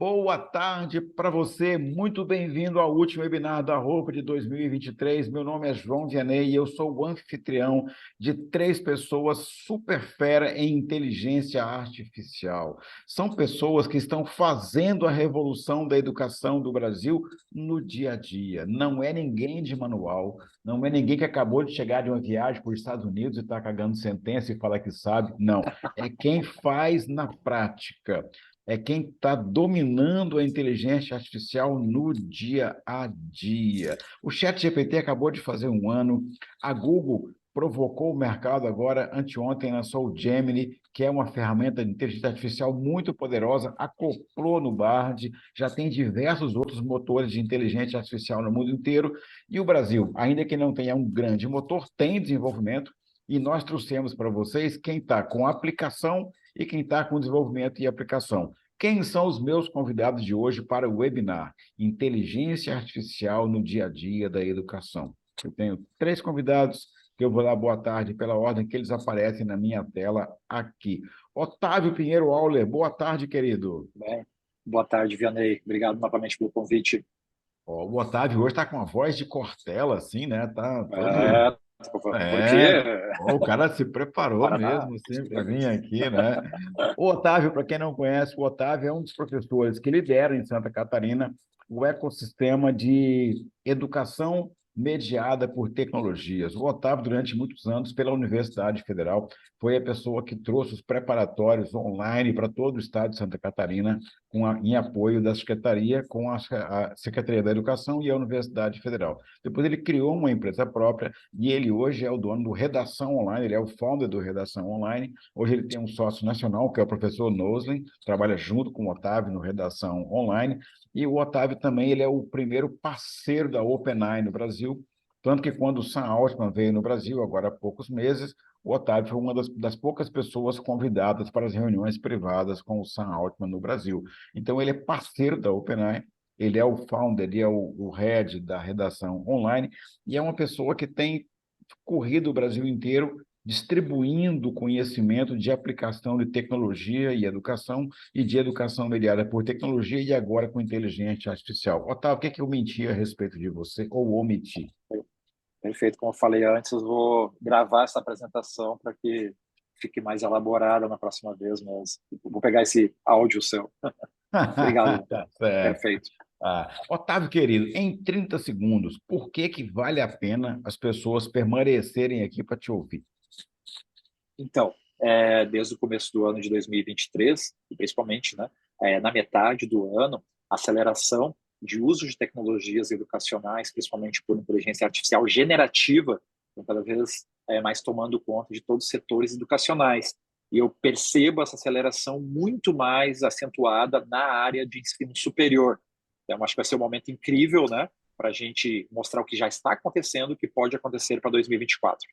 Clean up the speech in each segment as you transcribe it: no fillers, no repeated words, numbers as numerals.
Boa tarde para você, muito bem-vindo ao último webinar da Roupa de 2023. Meu nome é João Vianney e eu sou o anfitrião de 3 pessoas super fera em inteligência artificial. São pessoas que estão fazendo a revolução da educação do Brasil no dia a dia. Não é ninguém de manual, não é ninguém que acabou de chegar de uma viagem para os Estados Unidos e está cagando sentença e fala que sabe. Não, é quem faz na prática. É quem está dominando a inteligência artificial no dia a dia. O ChatGPT acabou de fazer um ano, a Google provocou o mercado agora, anteontem lançou o Gemini, que é uma ferramenta de inteligência artificial muito poderosa, acoplou no Bard, já tem diversos outros motores de inteligência artificial no mundo inteiro, e o Brasil, ainda que não tenha um grande motor, tem desenvolvimento, e nós trouxemos para vocês quem está com aplicação e quem está com desenvolvimento e aplicação. Quem são os meus convidados de hoje para o webinar Inteligência Artificial no Dia a Dia da Educação? Eu tenho 3 convidados que eu vou dar boa tarde pela ordem que eles aparecem na minha tela aqui. Otávio Pinheiro Auler, boa tarde, querido. Bem, boa tarde, Vianney. Obrigado novamente pelo convite. O Otávio hoje está com a voz de Cortella, assim, né? Tá todo... É, porque É, o cara se preparou Paraná. mesmo, assim, para vir aqui, né? O Otávio, para quem não conhece, o Otávio é um dos professores que lidera em Santa Catarina o ecossistema de educação mediada por tecnologias. O Otávio, durante muitos anos, pela Universidade Federal, foi a pessoa que trouxe os preparatórios online para todo o estado de Santa Catarina, em apoio da Secretaria, com a Secretaria da Educação e a Universidade Federal. Depois ele criou uma empresa própria e ele hoje é o dono do Redação Online, ele é o founder do Redação Online. Hoje ele tem um sócio nacional, que é o professor Noslin, trabalha junto com o Otávio no Redação Online, e o Otávio também ele é o primeiro parceiro da OpenAI no Brasil, tanto que quando o Sam Altman veio no Brasil, agora há poucos meses, o Otávio foi uma das poucas pessoas convidadas para as reuniões privadas com o Sam Altman no Brasil. Então, ele é parceiro da OpenAI, ele é o founder, ele é o head da redação online, e é uma pessoa que tem corrido o Brasil inteiro distribuindo conhecimento de aplicação de tecnologia e educação e de educação mediada por tecnologia e agora com inteligência artificial. Otávio, o que é que eu menti a respeito de você ou omiti? Perfeito, como eu falei antes, eu vou gravar essa apresentação para que fique mais elaborada na próxima vez, mas vou pegar esse áudio seu. Obrigado, Tá certo. perfeito. Otávio, querido, em 30 segundos, por que que vale a pena as pessoas permanecerem aqui para te ouvir? Então, desde o começo do ano de 2023, e principalmente, né, na metade do ano, a aceleração de uso de tecnologias educacionais, principalmente por inteligência artificial generativa, estão cada vez mais tomando conta de todos os setores educacionais. E eu percebo essa aceleração muito mais acentuada na área de ensino superior. Então, acho que vai ser um momento incrível, né, para a gente mostrar o que já está acontecendo, o que pode acontecer para 2024.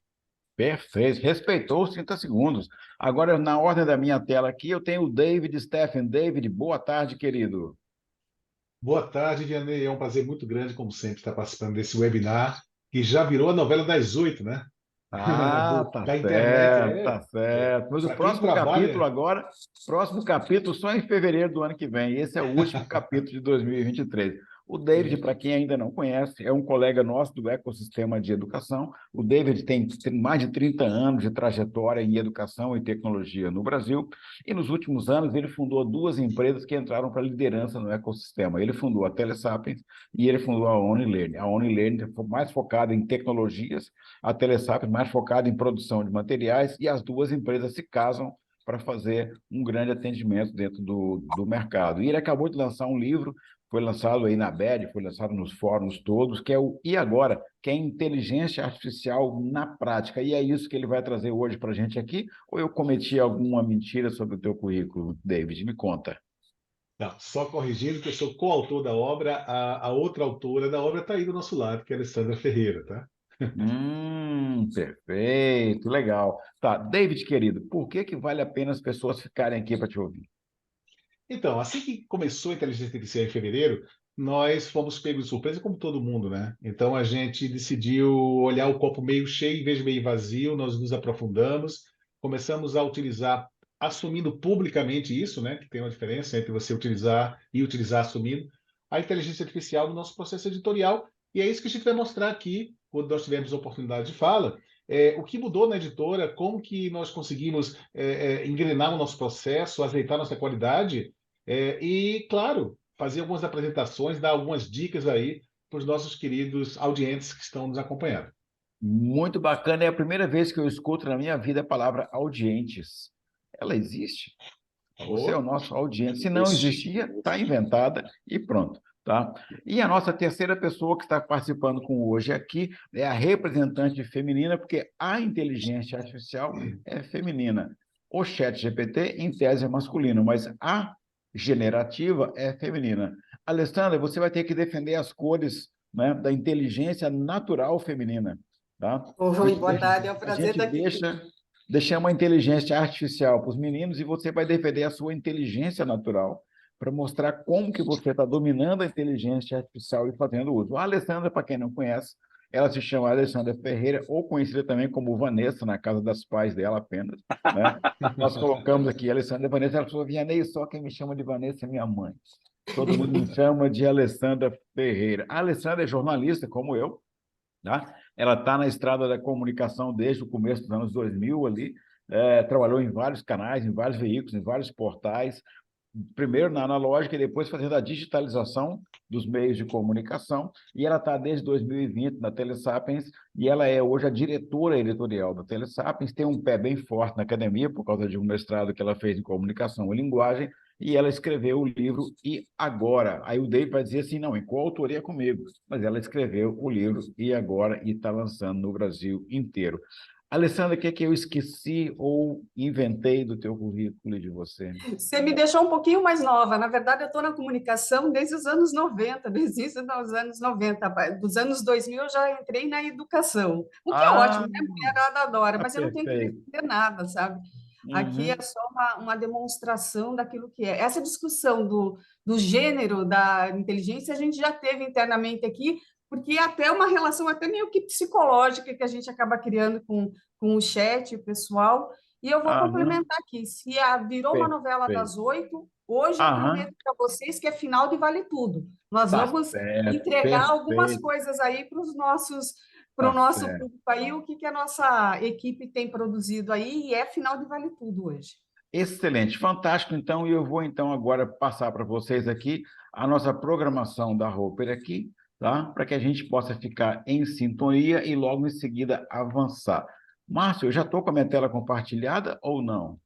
Perfeito, respeitou os 30 segundos. Agora, na ordem da minha tela aqui, eu tenho o David Stephen. David, boa tarde, querido. Boa tarde, Vianney. É um prazer muito grande, como sempre, estar participando desse webinar, que já virou a novela das 8, né? Tá Da internet. certo, tá certo. Mas o Para quem próximo capítulo trabalha. agora, próximo capítulo só em fevereiro do ano que vem. Esse é o último capítulo de 2023. O David, para quem ainda não conhece, é um colega nosso do ecossistema de educação. O David tem mais de 30 anos de trajetória em educação e tecnologia no Brasil, e nos últimos anos ele fundou 2 empresas que entraram para a liderança no ecossistema. Ele fundou a Telesapiens e ele fundou a OnlyLearning. A OnlyLearning é mais focada em tecnologias, a Telesapiens mais focada em produção de materiais, e as 2 empresas se casam para fazer um grande atendimento dentro do mercado. E ele acabou de lançar um livro, foi lançado aí na BED, foi lançado nos fóruns todos, que é o E Agora, que é inteligência artificial na prática. E é isso que ele vai trazer hoje para a gente aqui, ou eu cometi alguma mentira sobre o teu currículo, David? Me conta. Não, só corrigindo que eu sou coautor da obra, a outra autora da obra está aí do nosso lado, que é a Alessandra Ferreira, tá? Perfeito, legal. Tá, David, querido, por que que vale a pena as pessoas ficarem aqui para te ouvir? Então, assim que começou a inteligência artificial em fevereiro, nós fomos pegos de surpresa, como todo mundo, né? Então, a gente decidiu olhar o copo meio cheio em vez de meio vazio, nós nos aprofundamos, começamos a utilizar assumindo publicamente isso, né? Que tem uma diferença entre você utilizar e utilizar assumindo a inteligência artificial no nosso processo editorial. E é isso que a gente vai mostrar aqui, quando nós tivermos a oportunidade de fala. O que mudou na editora, como que nós conseguimos engrenar o nosso processo, azeitar nossa qualidade e, claro, fazer algumas apresentações, dar algumas dicas aí para os nossos queridos audientes que estão nos acompanhando. Muito bacana. É a primeira vez que eu escuto na minha vida a palavra audientes. Ela existe? Você é o Oh, nosso audiente. Se não Isso. existia, está inventada e pronto. Tá? E a nossa terceira pessoa que está participando com hoje aqui é a representante feminina, porque a inteligência artificial é feminina. O chat GPT, em tese, é masculino, mas a generativa é feminina. Alessandra, você vai ter que defender as cores, né, da inteligência natural feminina. Tá? Oi, boa tarde, é um A prazer gente estar aqui. deixa uma inteligência artificial para os meninos e você vai defender a sua inteligência natural para mostrar como que você está dominando a inteligência artificial e fazendo uso. A Alessandra, para quem não conhece, ela se chama Alessandra Ferreira, ou conhecida também como Vanessa, na casa das pais dela apenas. Né? Nós colocamos aqui Alessandra Vanessa, ela falou, Vianney, só quem me chama de Vanessa é minha mãe. Todo mundo me chama de Alessandra Ferreira. A Alessandra é jornalista, como eu, tá? Ela está na estrada da comunicação desde o começo dos anos 2000 ali, trabalhou em vários canais, em vários veículos, em vários portais, primeiro na analógica e depois fazendo a digitalização dos meios de comunicação, e ela está desde 2020 na Telesapiens, e ela é hoje a diretora editorial da Telesapiens, tem um pé bem forte na academia, por causa de um mestrado que ela fez em comunicação e linguagem, e ela escreveu o livro E Agora. Aí o Dave vai dizer assim, não, em coautoria comigo, mas ela escreveu o livro E Agora e está lançando no Brasil inteiro. Alessandra, o que é que eu esqueci ou inventei do teu currículo e de você? Você me deixou um pouquinho mais nova. Na verdade, eu estou na comunicação desde os anos 90, desde os anos 90. Dos anos 2000, eu já entrei na educação, o que é Ah, ótimo, né? Mulherada adora, mas eu não tenho que perfeito. defender nada, sabe? Aqui é Uhum. só uma demonstração daquilo que é. Essa discussão do gênero da inteligência a gente já teve internamente aqui, porque é até uma relação até meio que psicológica que a gente acaba criando com o chat, o pessoal. E eu vou Aham, complementar aqui. Se virou uma novela perfeito. das 8, hoje eu Aham, prometo para vocês que é final de Vale Tudo. Nós tá vamos certo, entregar algumas perfeito, coisas aí para o tá nosso certo. público aí, o que, que a nossa equipe tem produzido aí, e é final de Vale Tudo hoje. Excelente, fantástico. Então, e eu vou então agora passar para vocês aqui a nossa programação da Roper aqui, tá? Para que a gente possa ficar em sintonia e logo em seguida avançar. Márcio, eu já estou com a minha tela compartilhada ou não?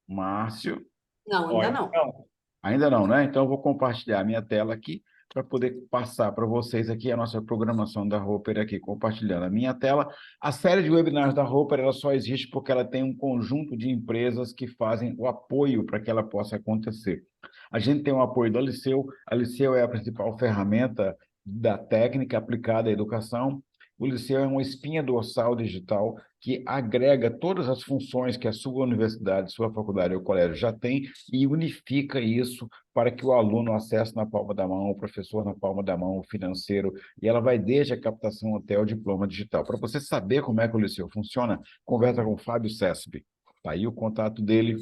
Márcio? Não, ainda Olha, não. não. Ainda não, né? Então, eu vou compartilhar a minha tela aqui para poder passar para vocês aqui a nossa programação da Roper aqui, compartilhando a minha tela. A série de webinars da Roper, ela só existe porque ela tem um conjunto de empresas que fazem o apoio para que ela possa acontecer. A gente tem o apoio da Liceu, a Liceu é a principal ferramenta da técnica aplicada à educação. O Liceu é uma espinha dorsal digital que agrega todas as funções que a sua universidade, sua faculdade ou colégio já tem e unifica isso para que o aluno acesse na palma da mão, o professor na palma da mão, o financeiro, e ela vai desde a captação até o diploma digital. Para você saber como é que o Liceu funciona, conversa com o Fábio Cesp. Está aí o contato dele,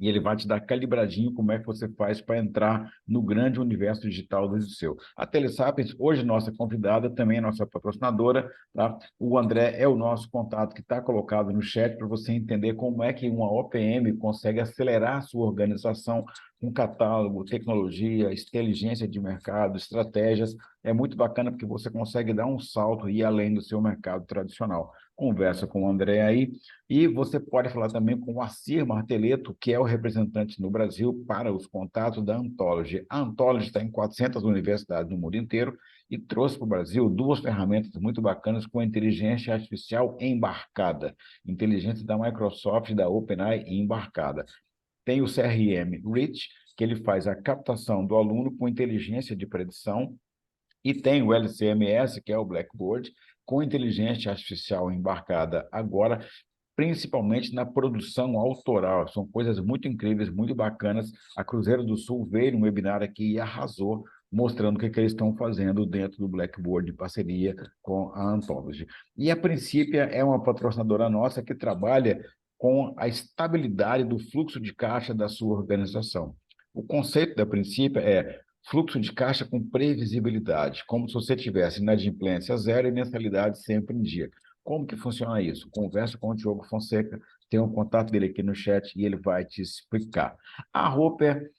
e ele vai te dar calibradinho como é que você faz para entrar no grande universo digital do Liceu. A Telesapiens, hoje nossa convidada, também é nossa patrocinadora, tá? O André é o nosso contato que está colocado no chat para você entender como é que uma OPM consegue acelerar a sua organização com catálogo, tecnologia, inteligência de mercado, estratégias. É muito bacana porque você consegue dar um salto e ir além do seu mercado tradicional. Conversa com o André aí, e você pode falar também com o Assir Marteleto, que é o representante no Brasil para os contatos da Anthology. A Anthology está em 400 universidades no mundo inteiro e trouxe para o Brasil duas ferramentas muito bacanas com inteligência artificial embarcada. Inteligência da Microsoft e da OpenAI embarcada. Tem o CRM Rich, que ele faz a captação do aluno com inteligência de predição, e tem o LCMS, que é o Blackboard, com inteligência artificial embarcada agora, principalmente na produção autoral. São coisas muito incríveis, muito bacanas. A Cruzeiro do Sul veio no webinar aqui e arrasou mostrando o que eles estão fazendo dentro do Blackboard em parceria com a Anthology. E a Princípia é uma patrocinadora nossa que trabalha com a estabilidade do fluxo de caixa da sua organização. O conceito da Princípia é fluxo de caixa com previsibilidade, como se você tivesse inadimplência zero e mensalidade sempre em dia. Como que funciona isso? Conversa com o Diogo Fonseca, tem um contato dele aqui no chat e ele vai te explicar. A Roper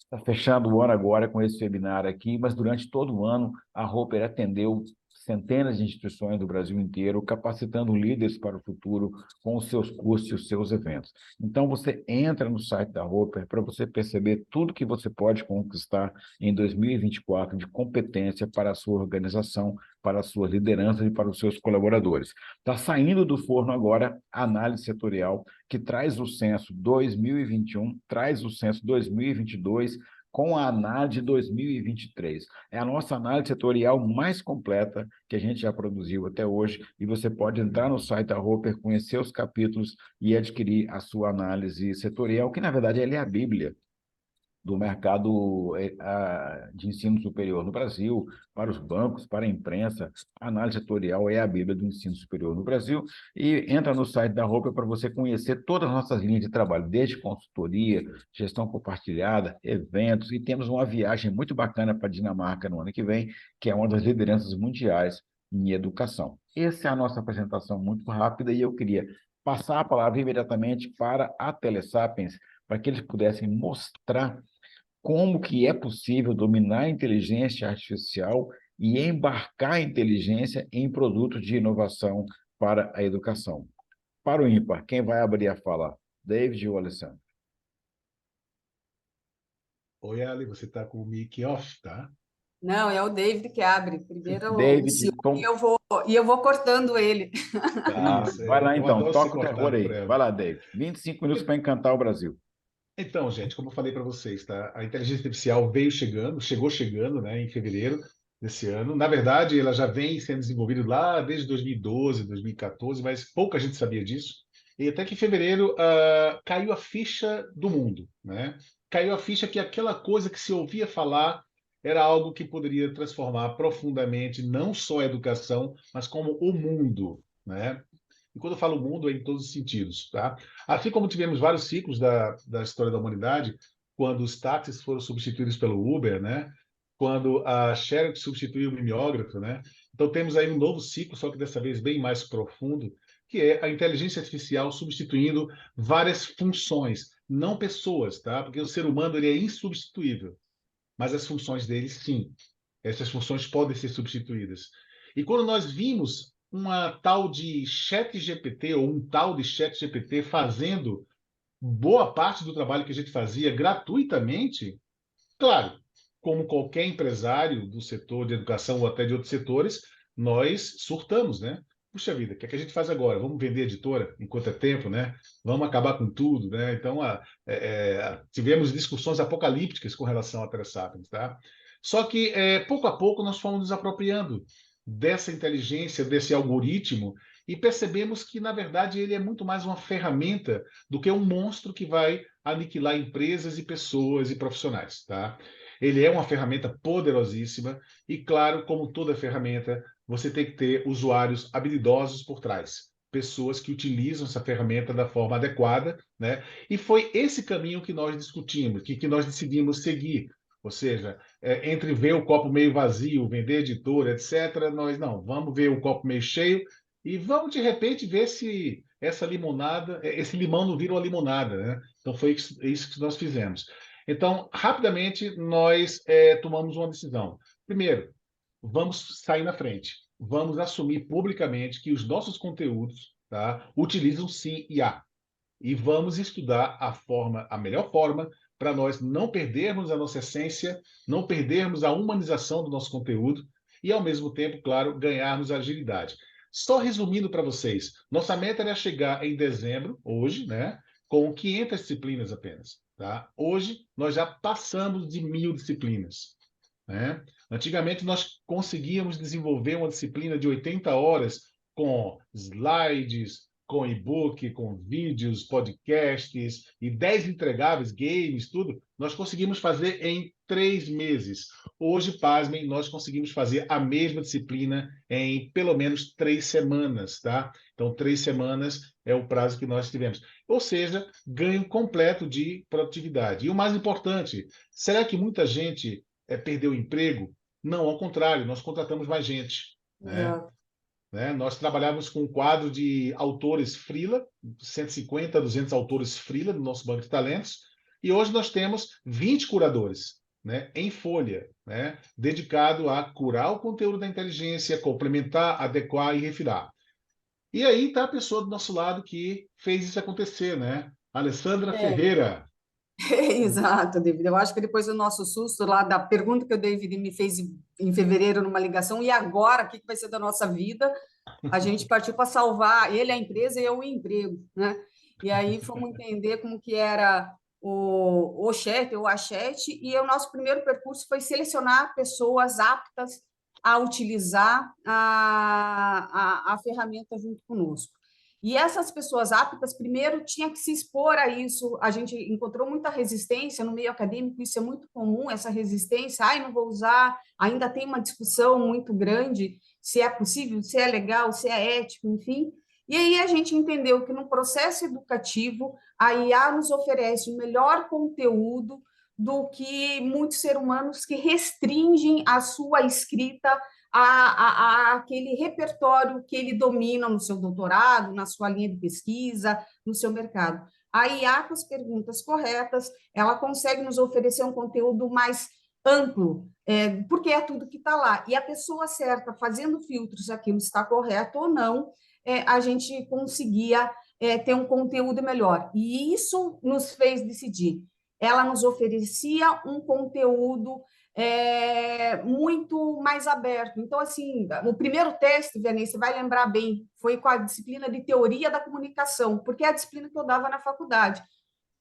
está fechando o ano agora com esse webinar aqui, mas durante todo o ano a Roper atendeu centenas de instituições do Brasil inteiro, capacitando líderes para o futuro com os seus cursos e os seus eventos. Então, você entra no site da Roper para você perceber tudo que você pode conquistar em 2024 de competência para a sua organização, para as suas lideranças e para os seus colaboradores. Está saindo do forno agora a análise setorial, que traz o censo 2021, traz o censo 2022, com a análise de 2023. É a nossa análise setorial mais completa que a gente já produziu até hoje, e você pode entrar no site da Roper, conhecer os capítulos e adquirir a sua análise setorial, que na verdade ela é a Bíblia do mercado de ensino superior no Brasil, para os bancos, para a imprensa. A análise setorial é a Bíblia do ensino superior no Brasil, e entra no site da Roper para você conhecer todas as nossas linhas de trabalho, desde consultoria, gestão compartilhada, eventos, e temos uma viagem muito bacana para a Dinamarca no ano que vem, que é uma das lideranças mundiais em educação. Essa é a nossa apresentação muito rápida, e eu queria passar a palavra imediatamente para a Telesapiens, para que eles pudessem mostrar como que é possível dominar a inteligência artificial e embarcar a inteligência em produtos de inovação para a educação. Para o ímpar, quem vai abrir a fala? David ou Alessandro? Oi, Ali, você está com o mic off, tá? Não, é o David que abre. Primeiro o David, senhor e eu vou cortando ele. Isso, vai lá eu então, adoro ser toca o terror cortado por aí. ela. Vai lá, David. 25 minutos para encantar o Brasil. Então, gente, como eu falei para vocês, tá? A inteligência artificial chegou chegando, né, em fevereiro desse ano. Na verdade, ela já vem sendo desenvolvida lá desde 2012, 2014, mas pouca gente sabia disso. E até que em fevereiro caiu a ficha do mundo, né? Caiu a ficha que aquela coisa que se ouvia falar era algo que poderia transformar profundamente não só a educação, mas como o mundo, né? E quando eu falo mundo, é em todos os sentidos, tá? Assim como tivemos vários ciclos da história da humanidade, quando os táxis foram substituídos pelo Uber, né? Quando a Xerox substituiu o mimeógrafo, né? Então temos aí um novo ciclo, só que dessa vez bem mais profundo, que é a inteligência artificial substituindo várias funções, não pessoas, tá? Porque o ser humano ele é insubstituível, mas as funções dele, sim. Essas funções podem ser substituídas. E quando nós vimos uma tal de chat GPT ou um tal de chat GPT fazendo boa parte do trabalho que a gente fazia gratuitamente, claro, como qualquer empresário do setor de educação ou até de outros setores, nós surtamos, né? Puxa vida, o que é que a gente faz agora? Vamos vender editora enquanto é tempo, né? Vamos acabar com tudo, né? Então, tivemos discussões apocalípticas com relação à Telesapiens, tá? Só que, pouco a pouco, nós fomos nos apropriando dessa inteligência, desse algoritmo, e percebemos que, na verdade, ele é muito mais uma ferramenta do que um monstro que vai aniquilar empresas e pessoas e profissionais, tá? Ele é uma ferramenta poderosíssima e, claro, como toda ferramenta, você tem que ter usuários habilidosos por trás, pessoas que utilizam essa ferramenta da forma adequada, né? E foi esse caminho que nós discutimos, que nós decidimos seguir. Ou seja, entre ver o copo meio vazio, vender editora, etc., nós não, vamos ver o copo meio cheio e vamos, de repente, ver se essa limonada, esse limão não vira uma limonada, né? Então foi isso que nós fizemos. Então, rapidamente, nós tomamos uma decisão. Primeiro, vamos sair na frente. Vamos assumir publicamente que os nossos conteúdos, tá, utilizam sim IA. E vamos estudar a melhor forma para nós não perdermos a nossa essência, não perdermos a humanização do nosso conteúdo e, ao mesmo tempo, claro, ganharmos agilidade. Só resumindo para vocês, nossa meta era chegar em dezembro, hoje, né, com 500 disciplinas apenas. Tá? Hoje, nós já passamos de 1.000 disciplinas. Né? Antigamente, nós conseguíamos desenvolver uma disciplina de 80 horas com slides, com e-book, com vídeos, podcasts e 10 entregáveis, games, tudo, nós conseguimos fazer em 3 meses. Hoje, pasmem, nós conseguimos fazer a mesma disciplina em pelo menos 3 semanas, tá? Então, 3 semanas é o prazo que nós tivemos. Ou seja, ganho completo de produtividade. E o mais importante, será que muita gente perdeu o emprego? Não, ao contrário, nós contratamos mais gente, né? Exato. Nós trabalhávamos com um quadro de autores freela, 150, 200 autores freela no nosso banco de talentos, e hoje nós temos 20 curadores, né, em folha, né, dedicado a curar o conteúdo da inteligência, complementar, adequar e refinar. E aí está a pessoa do nosso lado que fez isso acontecer, né? Alessandra É, Ferreira. exato, David. Eu acho que depois do nosso susto lá, da pergunta que o David me fez em fevereiro numa ligação, e agora, o que vai ser da nossa vida? A gente partiu para salvar ele, a empresa, e eu o emprego, né? E aí fomos entender como que era o chat, ou a chat, e o nosso primeiro percurso foi selecionar pessoas aptas a utilizar a ferramenta junto conosco. E essas pessoas aptas, primeiro, tinha que se expor a isso. A gente encontrou muita resistência no meio acadêmico, isso é muito comum, essa resistência. Ai, não vou usar. Ainda tem uma discussão muito grande se é possível, se é legal, se é ético, enfim. E aí a gente entendeu que no processo educativo, a IA nos oferece o melhor conteúdo do que muitos seres humanos que restringem a sua escrita aquele repertório que ele domina no seu doutorado, na sua linha de pesquisa, no seu mercado. A IA, com as perguntas corretas, ela consegue nos oferecer um conteúdo mais amplo, porque é tudo que está lá. E a pessoa certa, fazendo filtros, se aquilo está correto ou não, a gente conseguia ter um conteúdo melhor. E isso nos fez decidir. Ela nos oferecia um conteúdo muito mais aberto. Então, assim, o primeiro teste, Vianney, você vai lembrar bem, foi com a disciplina de teoria da comunicação, porque é a disciplina que eu dava na faculdade.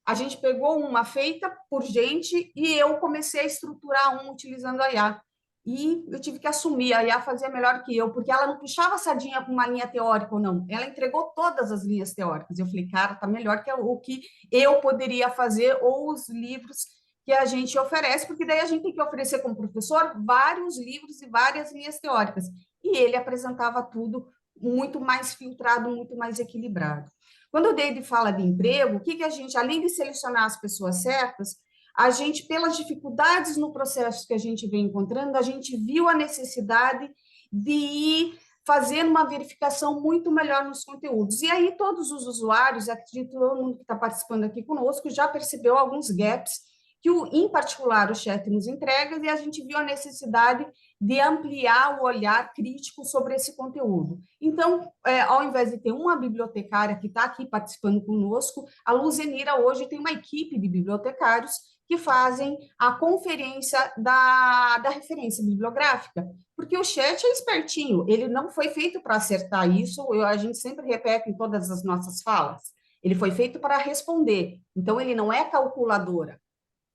A gente pegou uma feita por gente e eu comecei a estruturar um utilizando a IA. E eu tive que assumir, a IA fazia melhor que eu, porque ela não puxava a sardinha com uma linha teórica ou não. Ela entregou todas as linhas teóricas. Eu falei, cara, tá melhor que o que eu poderia fazer ou os livros que a gente oferece, porque daí a gente tem que oferecer como professor vários livros e várias linhas teóricas. E ele apresentava tudo muito mais filtrado, muito mais equilibrado. Quando o David fala de emprego, o que a gente, além de selecionar as pessoas certas, a gente, pelas dificuldades no processo que a gente vem encontrando, a gente viu a necessidade de ir fazendo uma verificação muito melhor nos conteúdos. E aí todos os usuários, acredito todo mundo que está participando aqui conosco, já percebeu alguns gaps que, em particular, o chat nos entrega, e a gente viu a necessidade de ampliar o olhar crítico sobre esse conteúdo. Então, ao invés de ter uma bibliotecária que está aqui participando conosco, a Luzenira hoje tem uma equipe de bibliotecários que fazem a conferência da referência bibliográfica, porque o chat é espertinho, ele não foi feito para acertar isso, a gente sempre repete em todas as nossas falas, ele foi feito para responder, então ele não é calculadora,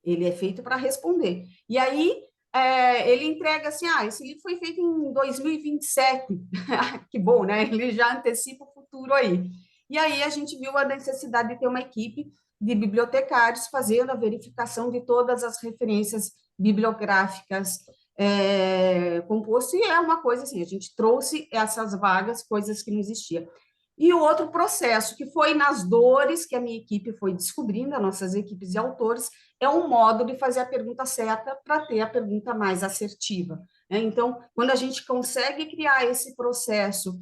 ele é feito para responder. E aí, ele entrega assim, esse livro foi feito em 2027. Que bom, né? Ele já antecipa o futuro aí. E aí a gente viu a necessidade de ter uma equipe de bibliotecários fazendo a verificação de todas as referências bibliográficas composto, e é uma coisa assim, a gente trouxe essas vagas, coisas que não existiam. E o outro processo, que foi nas dores que a minha equipe foi descobrindo, as nossas equipes de autores, é um modo de fazer a pergunta certa para ter a pergunta mais assertiva. Então, quando a gente consegue criar esse processo,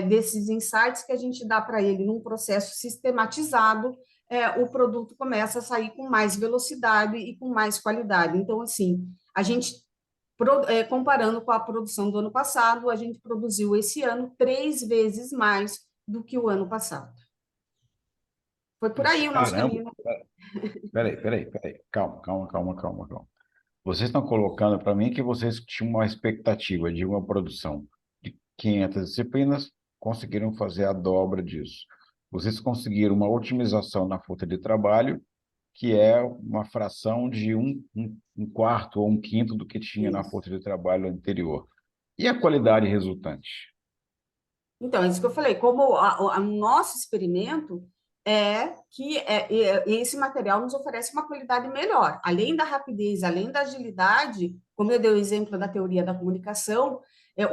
desses insights que a gente dá para ele num processo sistematizado, o produto começa a sair com mais velocidade e com mais qualidade. Então, assim, a gente, comparando com a produção do ano passado, a gente produziu esse ano 3 vezes mais do que o ano passado. Foi por aí o nosso Caramba! caminho. Peraí. Calma. Vocês estão colocando para mim que vocês tinham uma expectativa de uma produção de 500 disciplinas, conseguiram fazer a dobra disso. Vocês conseguiram uma otimização na força de trabalho, que é uma fração de um quarto ou um quinto do que tinha na força de trabalho anterior. E a qualidade resultante? Então, é isso que eu falei, como o nosso experimento é que esse material nos oferece uma qualidade melhor. Além da rapidez, além da agilidade, como eu dei o exemplo da teoria da comunicação,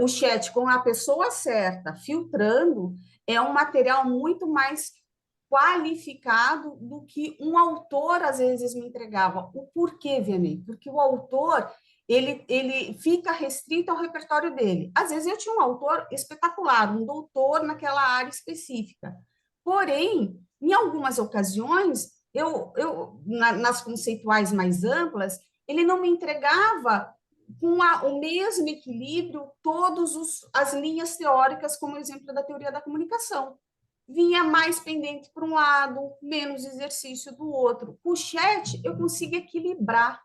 o chat com a pessoa certa, filtrando, é um material muito mais qualificado do que um autor às vezes me entregava. O porquê, Vianney? Porque o autor ele fica restrito ao repertório dele. Às vezes eu tinha um autor espetacular, um doutor naquela área específica. Porém, em algumas ocasiões, nas conceituais mais amplas, ele não me entregava com o mesmo equilíbrio todas as linhas teóricas, como o exemplo da teoria da comunicação. Vinha mais pendente para um lado, menos exercício do outro. O chat, eu consigo equilibrar.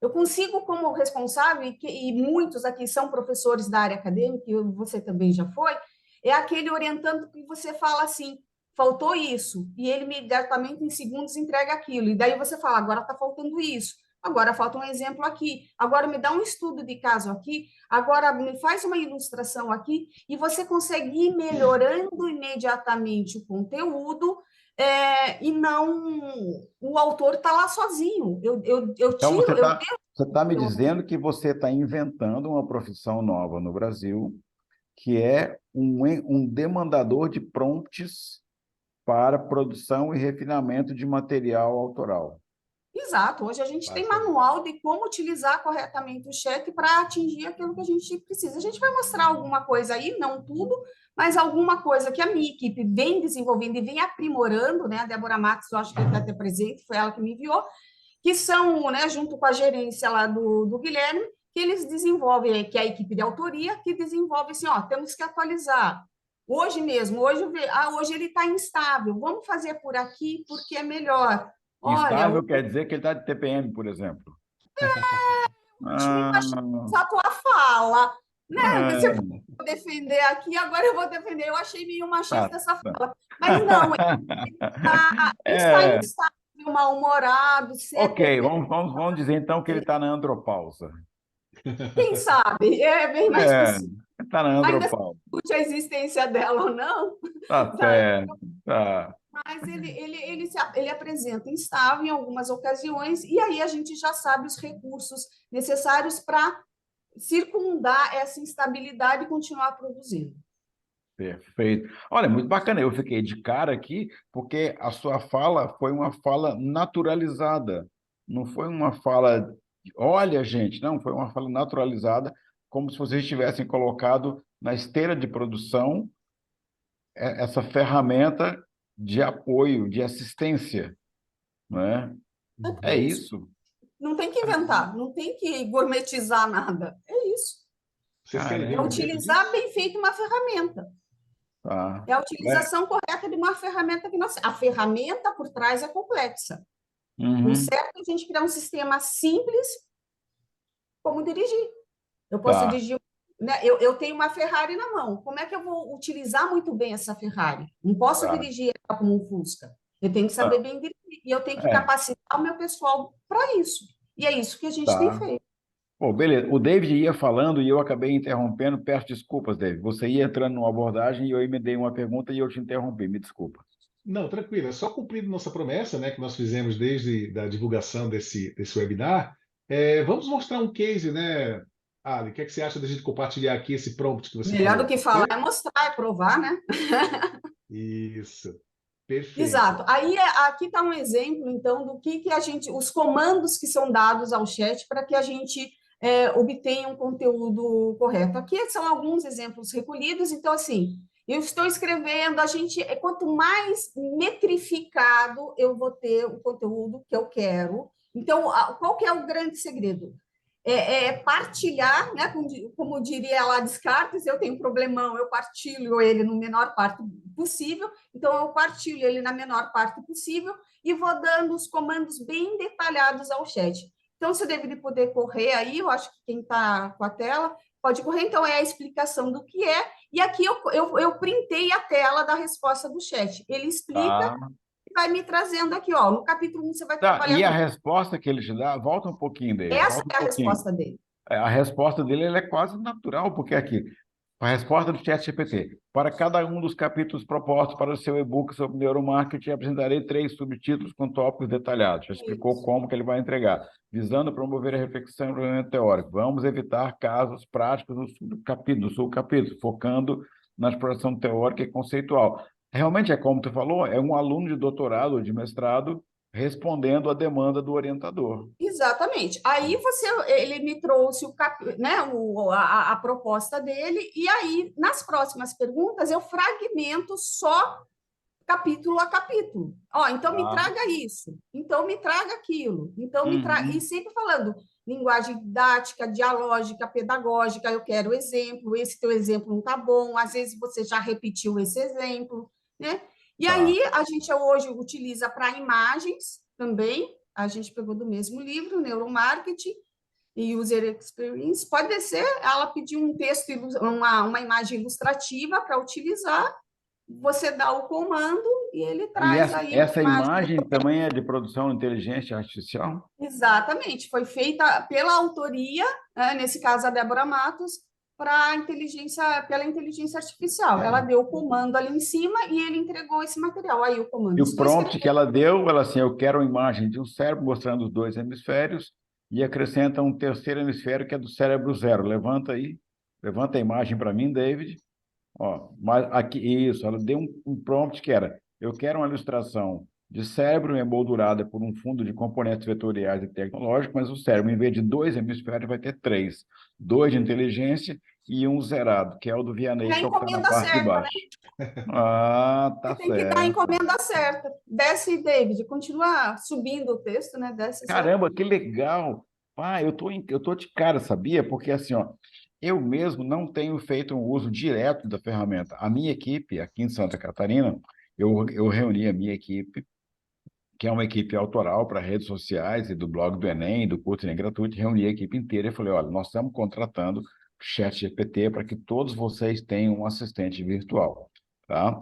Eu consigo, como responsável, e muitos aqui são professores da área acadêmica, e você também já foi, é aquele orientando que você fala assim, faltou isso, e ele imediatamente, em segundos, entrega aquilo. E daí você fala, agora está faltando isso, agora falta um exemplo aqui, agora me dá um estudo de caso aqui, agora me faz uma ilustração aqui, e você consegue ir melhorando imediatamente o conteúdo, e não o autor está lá sozinho. Eu Então, tiro, eu você tá me devo. dizendo que você está inventando uma profissão nova no Brasil, que é um demandador de prompts para produção e refinamento de material autoral. Exato, hoje a gente tem Basicamente. manual de como utilizar corretamente o chat para atingir aquilo que a gente precisa. A gente vai mostrar alguma coisa aí, não tudo, mas alguma coisa que a minha equipe vem desenvolvendo e vem aprimorando, né? A Débora Matos, eu acho que está até presente, foi ela que me enviou, que são, né, junto com a gerência lá do Guilherme, que eles desenvolvem, que é a equipe de autoria, que desenvolve assim, ó, temos que atualizar. Hoje mesmo, hoje ele está instável, vamos fazer por aqui porque é melhor. Olha, Instável quer dizer que ele está de TPM, por exemplo. último Ah, a tua fala, né? Você é, for defender aqui, agora eu vou defender. Eu achei meio tá, machista essa tá. fala. Mas não, está É, instável, mal-humorado, ok, CPT, vamos dizer então que ele está na andropausa. quem sabe? É bem mais É, possível. está na Ainda se andropausa. discute a existência dela ou não, Tá sabe? certo, tá. Mas ele apresenta instável em algumas ocasiões, e aí a gente já sabe os recursos necessários para circundar essa instabilidade e continuar produzindo. Perfeito. Olha, muito bacana. Eu fiquei de cara aqui porque a sua fala foi uma fala naturalizada. Não foi uma fala, olha, gente, não, foi uma fala naturalizada, como se vocês tivessem colocado na esteira de produção essa ferramenta de apoio, de assistência, não é? É É isso. isso. Não tem que inventar, não tem que gourmetizar nada. É isso. Vocês querem ver É um Caramba, exemplo utilizar disso? bem feito uma ferramenta. tá. É a É. utilização correta de uma ferramenta que nós. A ferramenta por trás é complexa. O Uhum, certo é a gente criar um sistema simples como dirigir. Eu posso tá, dirigir, né? Eu tenho uma Ferrari na mão. Como é que eu vou utilizar muito bem essa Ferrari? Não posso tá, dirigir ela como um Fusca. Eu tenho que saber tá. bem dirigir e eu tenho que É, capacitar o meu pessoal para isso. E é isso que a gente tem tá. feito. Bom, beleza. O David ia falando e eu acabei interrompendo. Peço desculpas, David. Você ia entrando numa abordagem e eu emendei uma pergunta e eu te interrompi. Me desculpa. Não, tranquilo. É só cumprindo nossa promessa, né, que nós fizemos desde a divulgação desse webinar. Vamos mostrar um case, né, Ali? O que é que você acha da gente compartilhar aqui esse prompt que você Melhor do falou? que Pode falar é ser? mostrar, é provar, né? Isso. Perfeito. Exato. Aí aqui está um exemplo, então, do que a gente, os comandos que são dados ao chat para que a gente obtenha um conteúdo correto. Aqui são alguns exemplos recolhidos. Então, assim, eu estou escrevendo, quanto mais metrificado eu vou ter o conteúdo que eu quero. Então, qual que é o grande segredo? Partilhar, né? Como diria lá Descartes, eu tenho um problemão, eu partilho ele no menor parte possível, então eu partilho ele na menor parte possível e vou dando os comandos bem detalhados ao chat. Então, você deve poder correr aí, eu acho que quem está com a tela pode correr, então é a explicação do que é, e aqui eu printei a tela da resposta do chat. Ele explica Tá. e vai me trazendo aqui, ó, no capítulo 1 você vai Tá. E trabalhar a com... resposta que ele te dá, volta um pouquinho, David, Essa volta um é a pouquinho. resposta dele. A resposta dele ela é quase natural, porque aqui, A resposta do ChatGPT. Para cada um dos capítulos propostos para o seu e-book sobre neuromarketing, apresentarei 3 subtítulos com tópicos detalhados. Já explicou como que ele vai entregar. Visando promover a reflexão e o pensamento teórico. Vamos evitar casos práticos no subcapítulo, focando na exploração teórica e conceitual. Realmente é como tu falou, é um aluno de doutorado ou de mestrado respondendo à demanda do orientador. Exatamente. Aí ele me trouxe né, a proposta dele, e aí, nas próximas perguntas, eu fragmento só capítulo a capítulo. Ó, então me traga isso, então me traga aquilo, então me traga. E sempre falando linguagem didática, dialógica, pedagógica, eu quero exemplo, esse teu exemplo não está bom, às vezes você já repetiu esse exemplo, né? E aí a gente hoje utiliza para imagens também, a gente pegou do mesmo livro, Neuromarketing e User Experience. Pode ser ela pedir um texto, uma imagem ilustrativa para utilizar, você dá o comando e ele traz aí essa uma imagem também é de produção de inteligência artificial? Exatamente, foi feita pela autoria, né, nesse caso a Débora Matos, pela inteligência artificial. Ela deu o comando ali em cima e ele entregou esse material. Aí o comando. E o prompt que ela deu, ela assim, eu quero uma imagem de um cérebro mostrando os 2 hemisférios e acrescenta um terceiro hemisfério que é do cérebro 0. Levanta a imagem para mim, David. Ó, mas aqui, isso, ela deu um prompt que era, eu quero uma ilustração de cérebro emoldurada por um fundo de componentes vetoriais e tecnológicos, mas o cérebro, em vez de 2 hemisférios, vai ter 3. 2 de inteligência e um zerado, que é o do Vianney, que é o que está na parte de baixo. Ah, tá Você tem que dar a certo. encomenda certa. Desce, David, continua subindo o texto, né? Desce. Caramba, que legal! Ah, eu tô de cara, sabia? Porque assim, ó, eu mesmo não tenho feito um uso direto da ferramenta. A minha equipe, aqui em Santa Catarina, eu reuni a minha equipe, que é uma equipe autoral para redes sociais e do blog do Enem, do curso Enem Gratuito, reuni a equipe inteira e falei, olha, nós estamos contratando ChatGPT para que todos vocês tenham um assistente virtual, tá?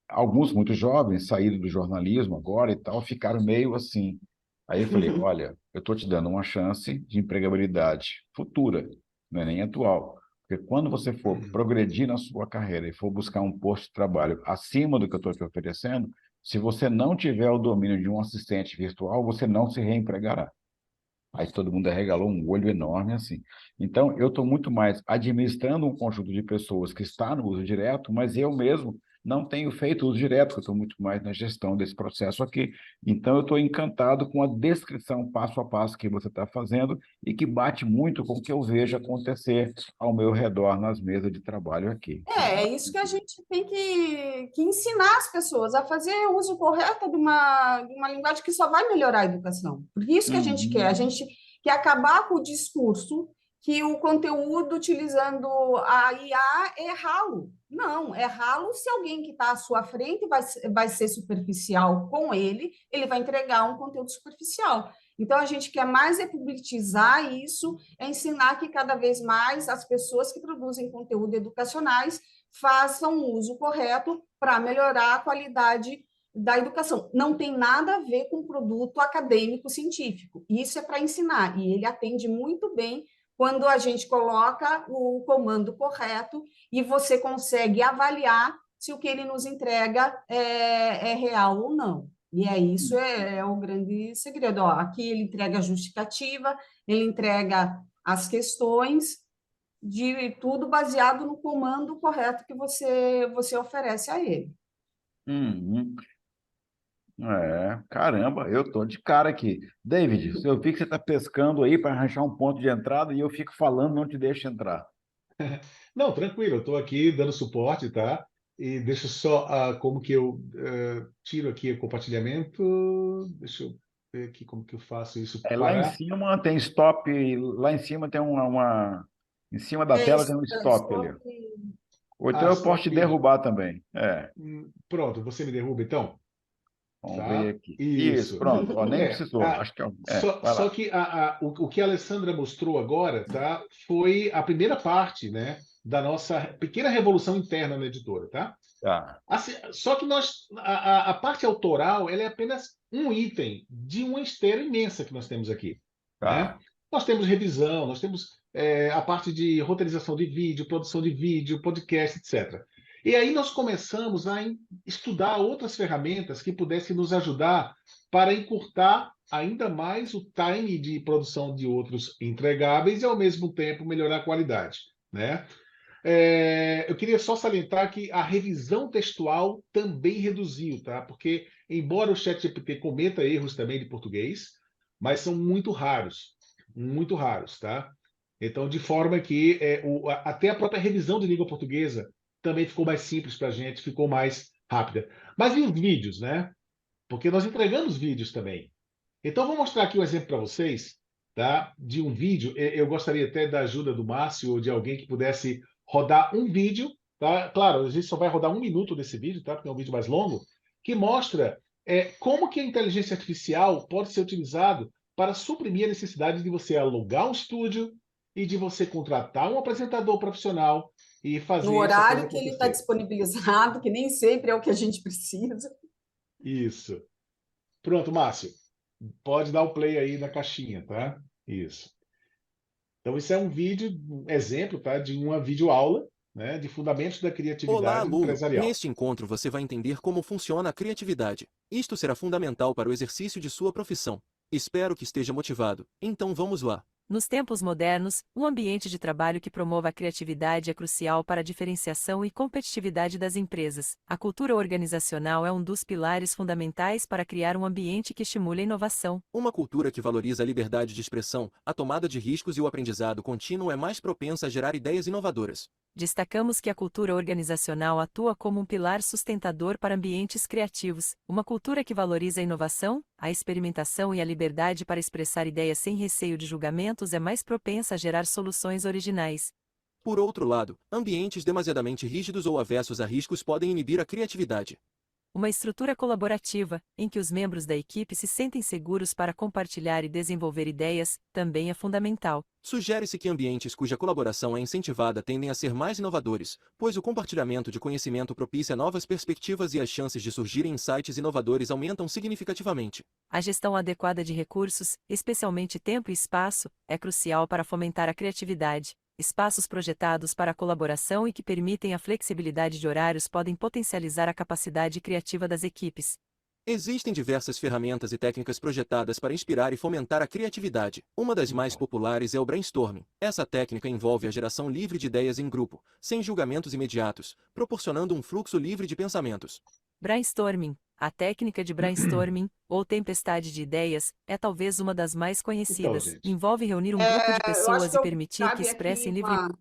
Alguns muito jovens, saíram do jornalismo agora e tal, ficaram meio assim. Aí eu falei, olha, eu estou te dando uma chance de empregabilidade futura, não é nem atual. Porque quando você for progredir na sua carreira e for buscar um posto de trabalho acima do que eu estou te oferecendo, se você não tiver o domínio de um assistente virtual, você não se reempregará. Aí todo mundo arregalou um olho enorme assim. Então, eu estou muito mais administrando um conjunto de pessoas que está no uso direto, mas eu mesmo não tenho feito uso direto, eu estou muito mais na gestão desse processo aqui. Então, eu estou encantado com a descrição passo a passo que você está fazendo e que bate muito com o que eu vejo acontecer ao meu redor nas mesas de trabalho aqui. É isso que a gente tem que ensinar as pessoas a fazer o uso correto de uma linguagem que só vai melhorar a educação. Por isso que a gente quer. A gente quer acabar com o discurso que o conteúdo utilizando a IA é ralo. Não, é ralo se alguém que está à sua frente vai ser superficial com ele vai entregar um conteúdo superficial. Então, a gente quer mais publicizar isso, ensinar que cada vez mais as pessoas que produzem conteúdo educacionais façam o uso correto para melhorar a qualidade da educação. Não tem nada a ver com produto acadêmico científico. Isso é para ensinar, e ele atende muito bem quando a gente coloca o comando correto e você consegue avaliar se o que ele nos entrega é real ou não. E isso é o grande segredo. Ó, aqui ele entrega a justificativa, ele entrega as questões, de tudo baseado no comando correto que você oferece a ele. Uhum. Caramba, eu tô de cara aqui. David, eu vi que você está pescando aí para arranjar um ponto de entrada e eu fico falando, não te deixo entrar. Não, tranquilo, eu estou aqui dando suporte, tá? E deixa só como que eu tiro aqui o compartilhamento. Deixa eu ver aqui como que eu faço isso Lá em parar. cima tem stop, lá em cima tem em cima da tela tem um stop ali. Ou então eu posso te Stop. derrubar também. Pronto, você me derruba então? Vamos ver Tá? aqui. Isso, Isso. pronto. Ó, nem É, precisou. Acho que vai só lá. que o que a Alessandra mostrou agora, tá, foi a primeira parte, né, da nossa pequena revolução interna na editora, tá? Tá, Assim, só que a parte autoral, ela é apenas um item de uma esteira imensa que nós temos aqui, né? tá. Nós temos revisão, nós temos a parte de roteirização de vídeo, produção de vídeo, podcast, etc. E aí nós começamos a estudar outras ferramentas que pudessem nos ajudar para encurtar ainda mais o time de produção de outros entregáveis e, ao mesmo tempo, melhorar a qualidade, né? Eu queria só salientar que a revisão textual também reduziu, tá? Porque, embora o ChatGPT cometa erros também de português, mas são muito raros, tá? Então, de forma que até a própria revisão de língua portuguesa também ficou mais simples para a gente, ficou mais rápida. Mas e os vídeos, né? Porque nós entregamos vídeos também. Então, vou mostrar aqui um exemplo para vocês, tá? De um vídeo. Eu gostaria até da ajuda do Márcio ou de alguém que pudesse rodar um vídeo, tá? Claro, a gente só vai rodar 1 minuto desse vídeo, tá? Porque é um vídeo mais longo, que mostra como que a inteligência artificial pode ser utilizado para suprimir a necessidade de você alugar um estúdio e de você contratar um apresentador profissional e fazer No essa coisa horário que ele está acontecer. disponibilizado, que nem sempre é o que a gente precisa. Isso. Pronto, Márcio. Pode dar o play aí na caixinha, tá? Isso. Então, isso é um vídeo, um exemplo, tá? De uma videoaula, né? De fundamentos da Olá, criatividade aluno! empresarial. Neste encontro você vai entender como funciona a criatividade. Isto será fundamental para o exercício de sua profissão. Espero que esteja motivado. Então vamos lá. Nos tempos modernos, um ambiente de trabalho que promova a criatividade é crucial para a diferenciação e competitividade das empresas. A cultura organizacional é um dos pilares fundamentais para criar um ambiente que estimule a inovação. Uma cultura que valoriza a liberdade de expressão, a tomada de riscos e o aprendizado contínuo é mais propensa a gerar ideias inovadoras. Destacamos que a cultura organizacional atua como um pilar sustentador para ambientes criativos. Uma cultura que valoriza a inovação, a experimentação e a liberdade para expressar ideias sem receio de julgamentos é mais propensa a gerar soluções originais. Por outro lado, ambientes demasiadamente rígidos ou avessos a riscos podem inibir a criatividade. Uma estrutura colaborativa, em que os membros da equipe se sentem seguros para compartilhar e desenvolver ideias, também é fundamental. Sugere-se que ambientes cuja colaboração é incentivada tendem a ser mais inovadores, pois o compartilhamento de conhecimento propicia novas perspectivas e as chances de surgirem insights inovadores aumentam significativamente. A gestão adequada de recursos, especialmente tempo e espaço, é crucial para fomentar a criatividade. Espaços projetados para a colaboração e que permitem a flexibilidade de horários podem potencializar a capacidade criativa das equipes. Existem diversas ferramentas e técnicas projetadas para inspirar e fomentar a criatividade. Uma das mais populares é o brainstorming. Essa técnica envolve a geração livre de ideias em grupo, sem julgamentos imediatos, proporcionando um fluxo livre de pensamentos. Brainstorming. A técnica de brainstorming, ou tempestade de ideias, é talvez uma das mais conhecidas. Então, Envolve reunir um grupo de Eu acho pessoas que e permitir que cabe expressem aqui livremente.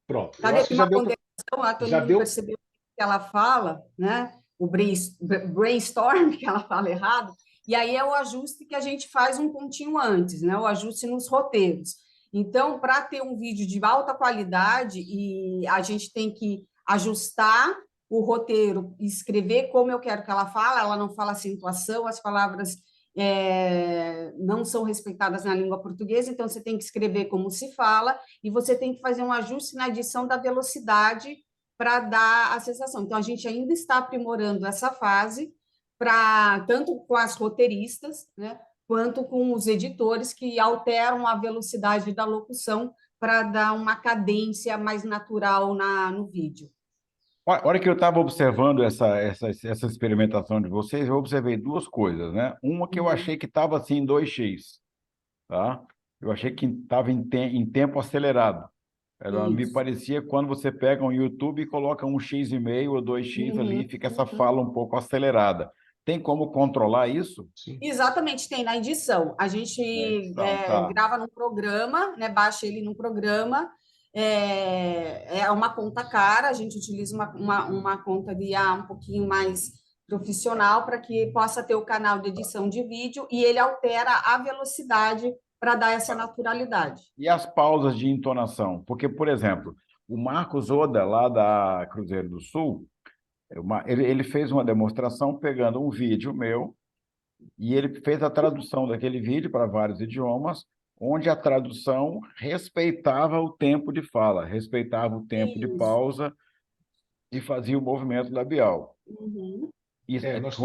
Pronto. Eu cabe acho aqui que já uma deu. ponderação, a todo Já mundo deu. percebeu o que ela fala, né? O brainstorm, que ela fala errado, e aí é o ajuste que a gente faz um pontinho antes, né? O ajuste nos roteiros. Então, para ter um vídeo de alta qualidade, e a gente tem que ajustar o roteiro, escrever como eu quero que ela não fala acentuação, as palavras não são respeitadas na língua portuguesa, então você tem que escrever como se fala, e você tem que fazer um ajuste na edição da velocidade para dar a sensação. Então, a gente ainda está aprimorando essa fase, tanto com as roteiristas, né, quanto com os editores, que alteram a velocidade da locução para dar uma cadência mais natural no vídeo. A hora que eu estava observando essa experimentação de vocês, eu observei duas coisas, né? Uma que eu achei que estava assim em 2x, tá? Eu achei que estava em tempo acelerado. Me Isso. parecia quando você pega um YouTube e coloca 1x e meio ou 2x ali, fica essa fala um pouco acelerada. Tem como controlar isso? Sim. Exatamente, tem na edição. A gente Tá. grava num programa, né, baixa ele num programa, é uma conta cara, a gente utiliza uma conta de IA um pouquinho mais profissional para que possa ter o canal de edição de vídeo, e ele altera a velocidade para dar essa naturalidade. E as pausas de entonação? Porque, por exemplo, o Marcos Oda, lá da Cruzeiro do Sul, ele fez uma demonstração pegando um vídeo meu e ele fez a tradução daquele vídeo para vários idiomas, onde a tradução respeitava o tempo de fala, respeitava o tempo de Isso. pausa e fazia o movimento labial. Uhum. Isso, Nós...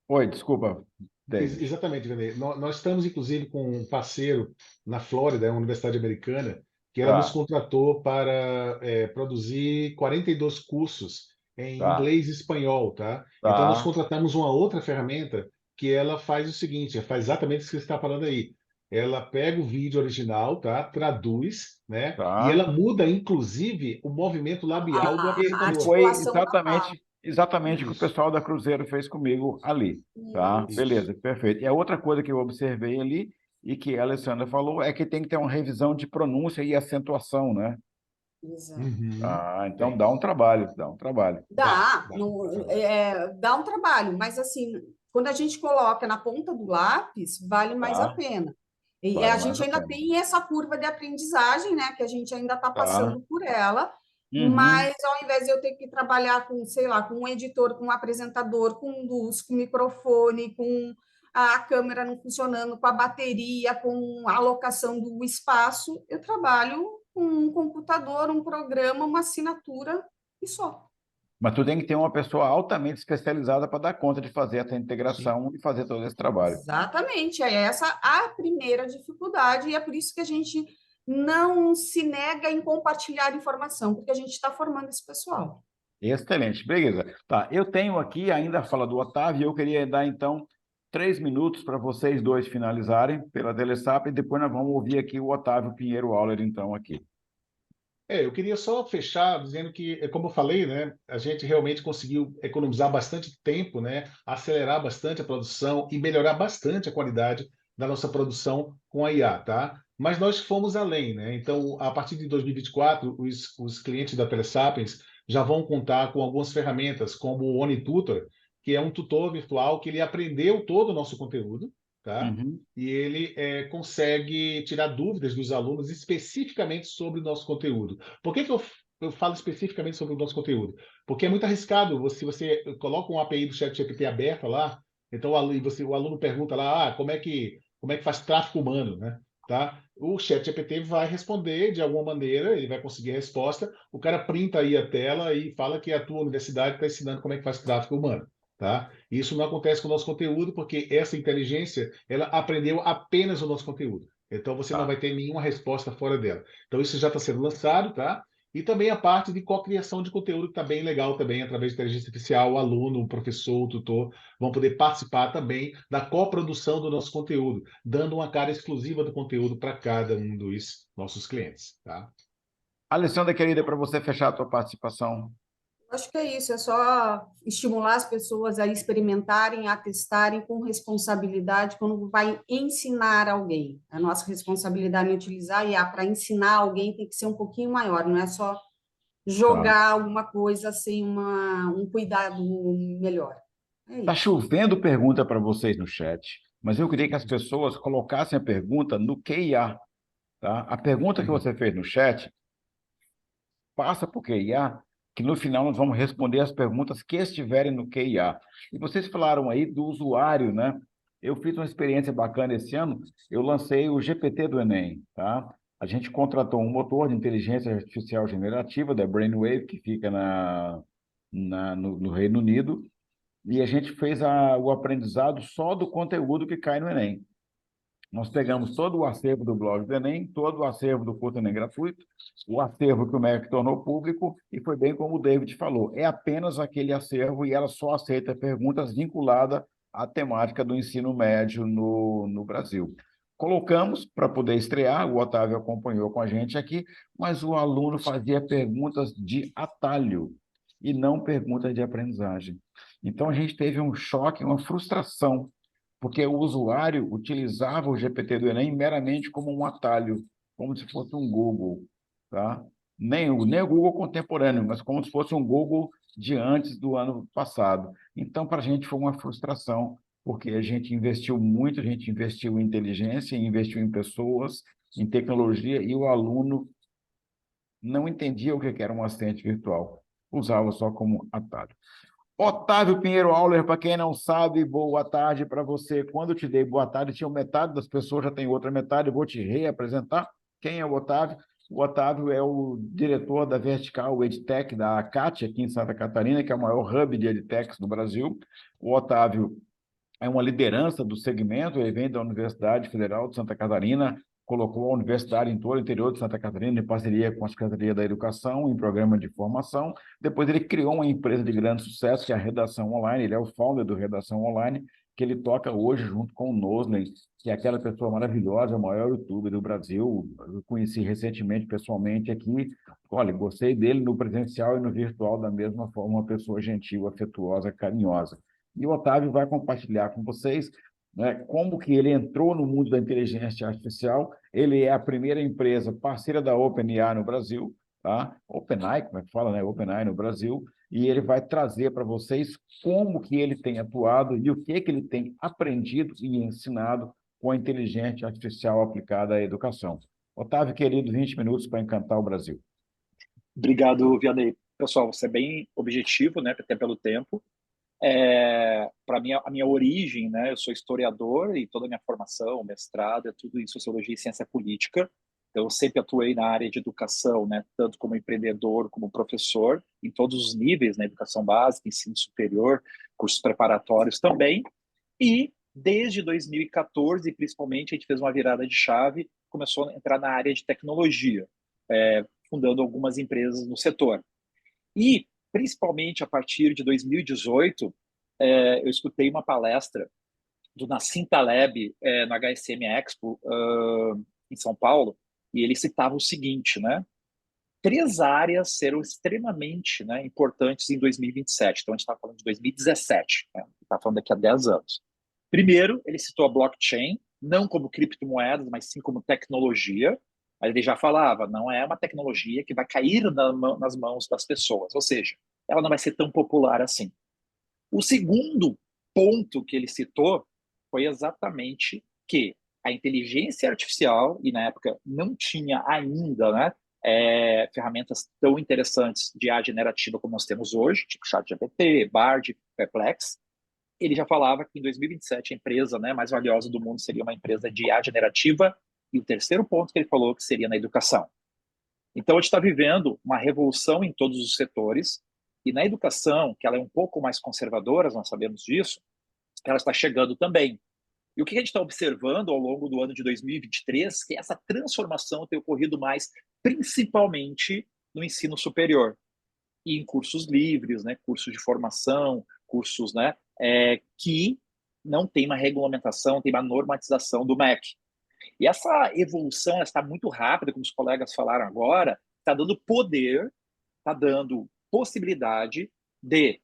Oi, desculpa, David. Exatamente, Renê. Nós estamos, inclusive, com um parceiro na Flórida, uma universidade americana, que ela nos Tá, contratou para produzir 42 cursos em tá, inglês e espanhol, tá? Então, nós tá, contratamos uma outra ferramenta que ela faz o seguinte, faz exatamente isso que você está falando aí. Ela pega o vídeo original, tá? Traduz, né? E tá. ela muda, inclusive, o movimento labial do A apresentador. Foi articulação da fala. exatamente o que o Isso, pessoal da Cruzeiro fez comigo ali, tá? isso. Beleza, perfeito. E a outra coisa que eu observei ali e que a Alessandra falou é que tem que ter uma revisão de pronúncia e acentuação, né? Exato. Uhum. Ah, então Tem. dá um trabalho, dá um trabalho. Dá, Dá não, trabalho. dá um trabalho, mas assim, quando a gente coloca na ponta do lápis, vale mais a Tá? pena. E Vale a mais gente a ainda pena. tem essa curva de aprendizagem, né, que a gente ainda está Tá? passando por ela, Uhum. mas ao invés de eu ter que trabalhar com, sei lá, com um editor, com um apresentador, com luz, com microfone, com a câmera não funcionando, com a bateria, com a alocação do espaço, eu trabalho com um computador, um programa, uma assinatura e só. Mas tu tem que ter uma pessoa altamente especializada para dar conta de fazer essa Sim. integração e fazer todo esse trabalho. Exatamente, é essa a primeira dificuldade, e é por isso que a gente não se nega em compartilhar informação, porque a gente está formando esse pessoal. Excelente, beleza. Tá, eu tenho aqui ainda a fala do Otávio, e eu queria dar, então, 3 minutos para vocês dois finalizarem pela Telesap, e depois nós vamos ouvir aqui o Otávio Pinheiro Auler, então, aqui. Eu queria só fechar dizendo que, como eu falei, né, a gente realmente conseguiu economizar bastante tempo, né, acelerar bastante a produção e melhorar bastante a qualidade da nossa produção com a IA, tá? Mas nós fomos além, né? Então, a partir de 2024, os clientes da Telesapiens já vão contar com algumas ferramentas, como o OniTutor, que é um tutor virtual que ele aprendeu todo o nosso conteúdo, tá? Uhum. E ele consegue tirar dúvidas dos alunos especificamente sobre o nosso conteúdo. Por que eu falo especificamente sobre o nosso conteúdo? Porque é muito arriscado. Se você coloca um API do ChatGPT aberta lá, então o aluno pergunta lá, como é que faz tráfego humano, né? Tá? O ChatGPT vai responder de alguma maneira, ele vai conseguir a resposta. O cara printa aí a tela e fala que a tua universidade está ensinando como é que faz tráfego humano. Tá? Isso não acontece com o nosso conteúdo, porque essa inteligência ela aprendeu apenas o nosso conteúdo. Então você não Tá. vai ter nenhuma resposta fora dela. Então isso já está sendo lançado, tá? E também a parte de cocriação de conteúdo que está bem legal também, através de inteligência artificial, o aluno, o professor, o tutor vão poder participar também da coprodução do nosso conteúdo, dando uma cara exclusiva do conteúdo para cada um dos nossos clientes, tá? Alessandra, querida, para você fechar a tua participação. Acho que é isso, é só estimular as pessoas a experimentarem, a testarem com responsabilidade quando vai ensinar alguém. A nossa responsabilidade em utilizar IA para ensinar alguém tem que ser um pouquinho maior, não é só Tá. jogar alguma coisa sem um cuidado melhor. É Tá isso. chovendo pergunta para vocês no chat, mas eu queria que as pessoas colocassem a pergunta no QIA, tá? A pergunta que Uhum. você fez no chat passa para o QIA, que no final nós vamos responder as perguntas que estiverem no QIA. E vocês falaram aí do usuário, né? Eu fiz uma experiência bacana esse ano, eu lancei o GPT do Enem, tá? A gente contratou um motor de inteligência artificial generativa da Brainwave, que fica no Reino Unido, e a gente fez o aprendizado só do conteúdo que cai no Enem. Nós pegamos todo o acervo do blog do Enem, todo o acervo do curso Enem gratuito, o acervo que o MEC tornou público, e foi bem como o David falou, é apenas aquele acervo e ela só aceita perguntas vinculadas à temática do ensino médio no Brasil. Colocamos para poder estrear, o Otávio acompanhou com a gente aqui, mas o aluno fazia perguntas de atalho e não perguntas de aprendizagem. Então, a gente teve um choque, uma frustração, porque o usuário utilizava o GPT do Enem meramente como um atalho, como se fosse um Google, tá? Nem o Google contemporâneo, mas como se fosse um Google de antes do ano passado. Então, para a gente foi uma frustração, porque a gente investiu muito, a gente investiu em inteligência, investiu em pessoas, em tecnologia, e o aluno não entendia o que era um assistente virtual, usava só como atalho. Otávio Pinheiro Auler, para quem não sabe, boa tarde para você. Quando eu te dei boa tarde, tinha metade das pessoas, já tem outra metade, eu vou te reapresentar. Quem é o Otávio? O Otávio é o diretor da Vertical EdTech da ACAT, aqui em Santa Catarina, que é o maior hub de EdTechs do Brasil. O Otávio é uma liderança do segmento, ele vem da Universidade Federal de Santa Catarina, colocou a universidade em todo o interior de Santa Catarina, em parceria com a Secretaria da Educação, em programa de formação. Depois ele criou uma empresa de grande sucesso, que é a Redação Online. Ele é o founder do Redação Online, que ele toca hoje junto com o Noslen, que é aquela pessoa maravilhosa, o maior youtuber do Brasil. Eu conheci recentemente, pessoalmente, aqui. Olha, gostei dele no presencial e no virtual da mesma forma, uma pessoa gentil, afetuosa, carinhosa. E o Otávio vai compartilhar com vocês, né, como que ele entrou no mundo da inteligência artificial. Ele é a primeira empresa parceira da OpenAI no Brasil, tá? OpenAI, como é que fala, né? OpenAI no Brasil, e ele vai trazer para vocês como que ele tem atuado e o que ele tem aprendido e ensinado com a inteligência artificial aplicada à educação. Otávio, querido, 20 minutos para encantar o Brasil. Obrigado, Vianney. Pessoal, você é bem objetivo, né, até pelo tempo. Para mim, a minha origem, né, eu sou historiador e toda a minha formação, mestrado, é tudo em sociologia e ciência política. Eu sempre atuei na área de educação, né, tanto como empreendedor, como professor, em todos os níveis, na educação básica, ensino superior, cursos preparatórios também. E desde 2014, principalmente, a gente fez uma virada de chave, começou a entrar na área de tecnologia, fundando algumas empresas no setor. E, principalmente a partir de 2018, eu escutei uma palestra do Nassim Taleb no HSM Expo, em São Paulo, e ele citava o seguinte, né? 3 áreas serão extremamente, né, importantes em 2027. Então, a gente está falando de 2017, né? Está falando daqui a 10 anos. Primeiro, ele citou a blockchain, não como criptomoedas, mas sim como tecnologia. Aí ele já falava, não é uma tecnologia que vai cair nas mãos das pessoas, ou seja, ela não vai ser tão popular assim. O segundo ponto que ele citou foi exatamente que a inteligência artificial, e na época não tinha ainda, né, ferramentas tão interessantes de IA generativa como nós temos hoje, tipo ChatGPT, Bard, Perplex. Ele já falava que em 2027 a empresa, né, mais valiosa do mundo seria uma empresa de IA generativa, e o terceiro ponto que ele falou que seria na educação. Então, a gente está vivendo uma revolução em todos os setores, e na educação, que ela é um pouco mais conservadora, nós sabemos disso, ela está chegando também. E o que a gente está observando ao longo do ano de 2023, que essa transformação tem ocorrido mais, principalmente no ensino superior, e em cursos livres, né, cursos de formação, cursos, né, que não tem uma regulamentação, tem uma normatização do MEC. E essa evolução está muito rápida, como os colegas falaram agora, está dando poder, está dando possibilidade de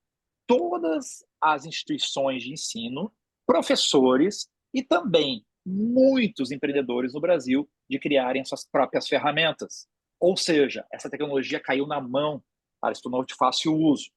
todas as instituições de ensino, professores e também muitos empreendedores no Brasil de criarem suas próprias ferramentas. Ou seja, essa tecnologia caiu na mão, ela se tornou de fácil uso.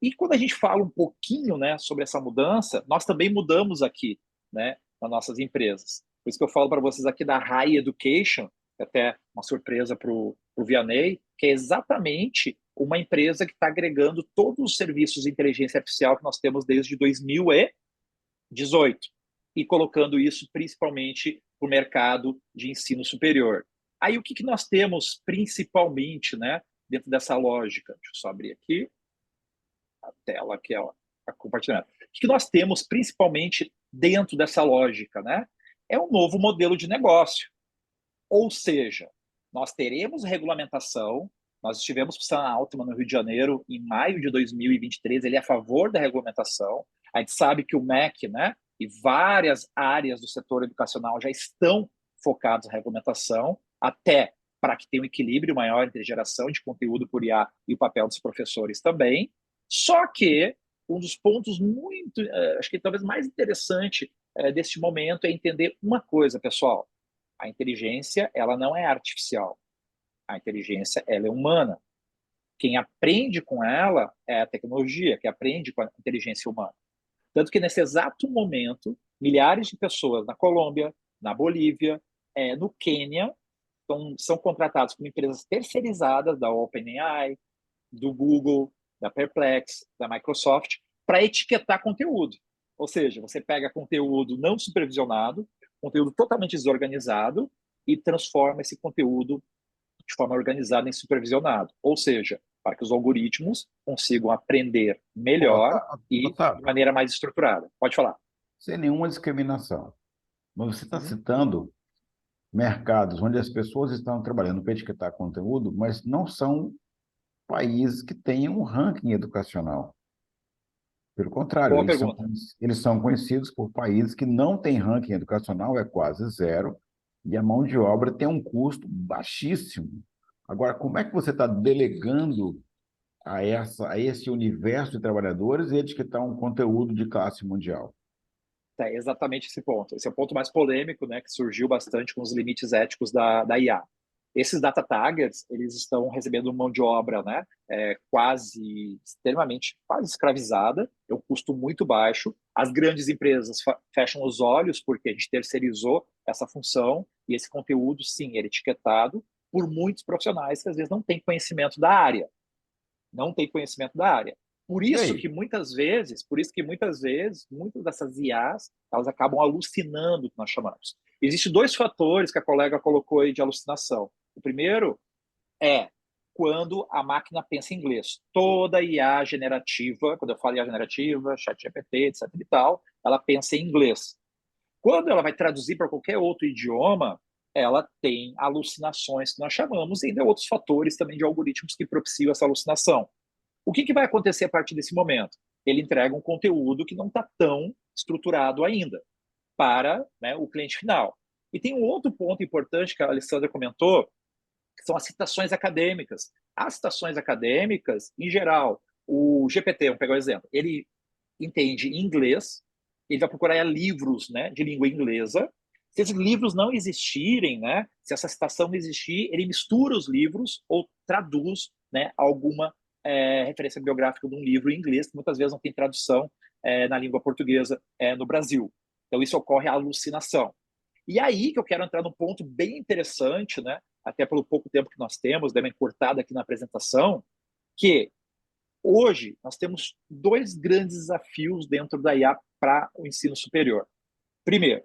E quando a gente fala um pouquinho, né, sobre essa mudança, nós também mudamos aqui, né, nas nossas empresas. Por isso que eu falo para vocês aqui da High Education, até uma surpresa para o Vianney, que é exatamente uma empresa que está agregando todos os serviços de inteligência artificial que nós temos desde 2018 e colocando isso principalmente para o mercado de ensino superior. Aí o que nós temos principalmente, né, dentro dessa lógica? Deixa eu só abrir aqui a tela aqui, ó, compartilhando. O que nós temos principalmente dentro dessa lógica, né? É um novo modelo de negócio. Ou seja, nós teremos regulamentação. Nós estivemos com o Sam Altman no Rio de Janeiro em maio de 2023, ele é a favor da regulamentação. A gente sabe que o MEC, né, e várias áreas do setor educacional já estão focados na regulamentação, até para que tenha um equilíbrio maior entre geração de conteúdo por IA e o papel dos professores também. Só que um dos pontos muito, acho que talvez mais interessante deste momento é entender uma coisa, pessoal. A inteligência, ela não é artificial. A inteligência, ela é humana. Quem aprende com ela é a tecnologia, que aprende com a inteligência humana. Tanto que nesse exato momento, milhares de pessoas na Colômbia, na Bolívia, no Quênia, são contratados por empresas terceirizadas da OpenAI, do Google, da Perplex, da Microsoft, para etiquetar conteúdo. Ou seja, você pega conteúdo não supervisionado, conteúdo totalmente desorganizado, e transforma esse conteúdo de forma organizada em supervisionado. Ou seja, para que os algoritmos consigam aprender melhor e de maneira mais estruturada. Pode falar. Sem nenhuma discriminação. Mas você está citando mercados onde as pessoas estão trabalhando para etiquetar conteúdo, mas não são países que tenham um ranking educacional. Pelo contrário, Boa pergunta. eles são conhecidos por países que não têm ranking educacional, é quase zero, e a mão de obra tem um custo baixíssimo. Agora, como é que você está delegando a esse universo de trabalhadores e etiquetar um conteúdo de classe mundial? É exatamente esse ponto. Esse é o ponto mais polêmico, né, que surgiu bastante com os limites éticos da IA. Esses data taggers, eles estão recebendo mão de obra, né, quase extremamente, quase escravizada, é um custo muito baixo. As grandes empresas fecham os olhos porque a gente terceirizou essa função e esse conteúdo, sim, ele é etiquetado por muitos profissionais que às vezes não têm conhecimento da área. Não tem conhecimento da área. E aí? Por isso que muitas vezes, muitas dessas IAs, elas acabam alucinando, o que nós chamamos. Existem dois fatores que a colega colocou aí de alucinação. O primeiro é quando a máquina pensa em inglês. Toda IA generativa, quando eu falo IA generativa, ChatGPT, etc e tal, ela pensa em inglês. Quando ela vai traduzir para qualquer outro idioma, ela tem alucinações que nós chamamos, e ainda outros fatores também de algoritmos que propiciam essa alucinação. O que vai acontecer a partir desse momento? Ele entrega um conteúdo que não está tão estruturado ainda para, né, o cliente final. E tem um outro ponto importante que a Alessandra comentou, que são as citações acadêmicas. As citações acadêmicas, em geral, o GPT, vamos pegar o exemplo, ele entende inglês, ele vai procurar livros, né, de língua inglesa. Se esses livros não existirem, né, se essa citação não existir, ele mistura os livros ou traduz, né, alguma referência biográfica de um livro em inglês, que muitas vezes não tem tradução na língua portuguesa no Brasil. Então, isso ocorre a alucinação. E aí que eu quero entrar num ponto bem interessante, né, até pelo pouco tempo que nós temos, dei uma encurtada aqui na apresentação, que hoje nós temos dois grandes desafios dentro da IA para o ensino superior. Primeiro,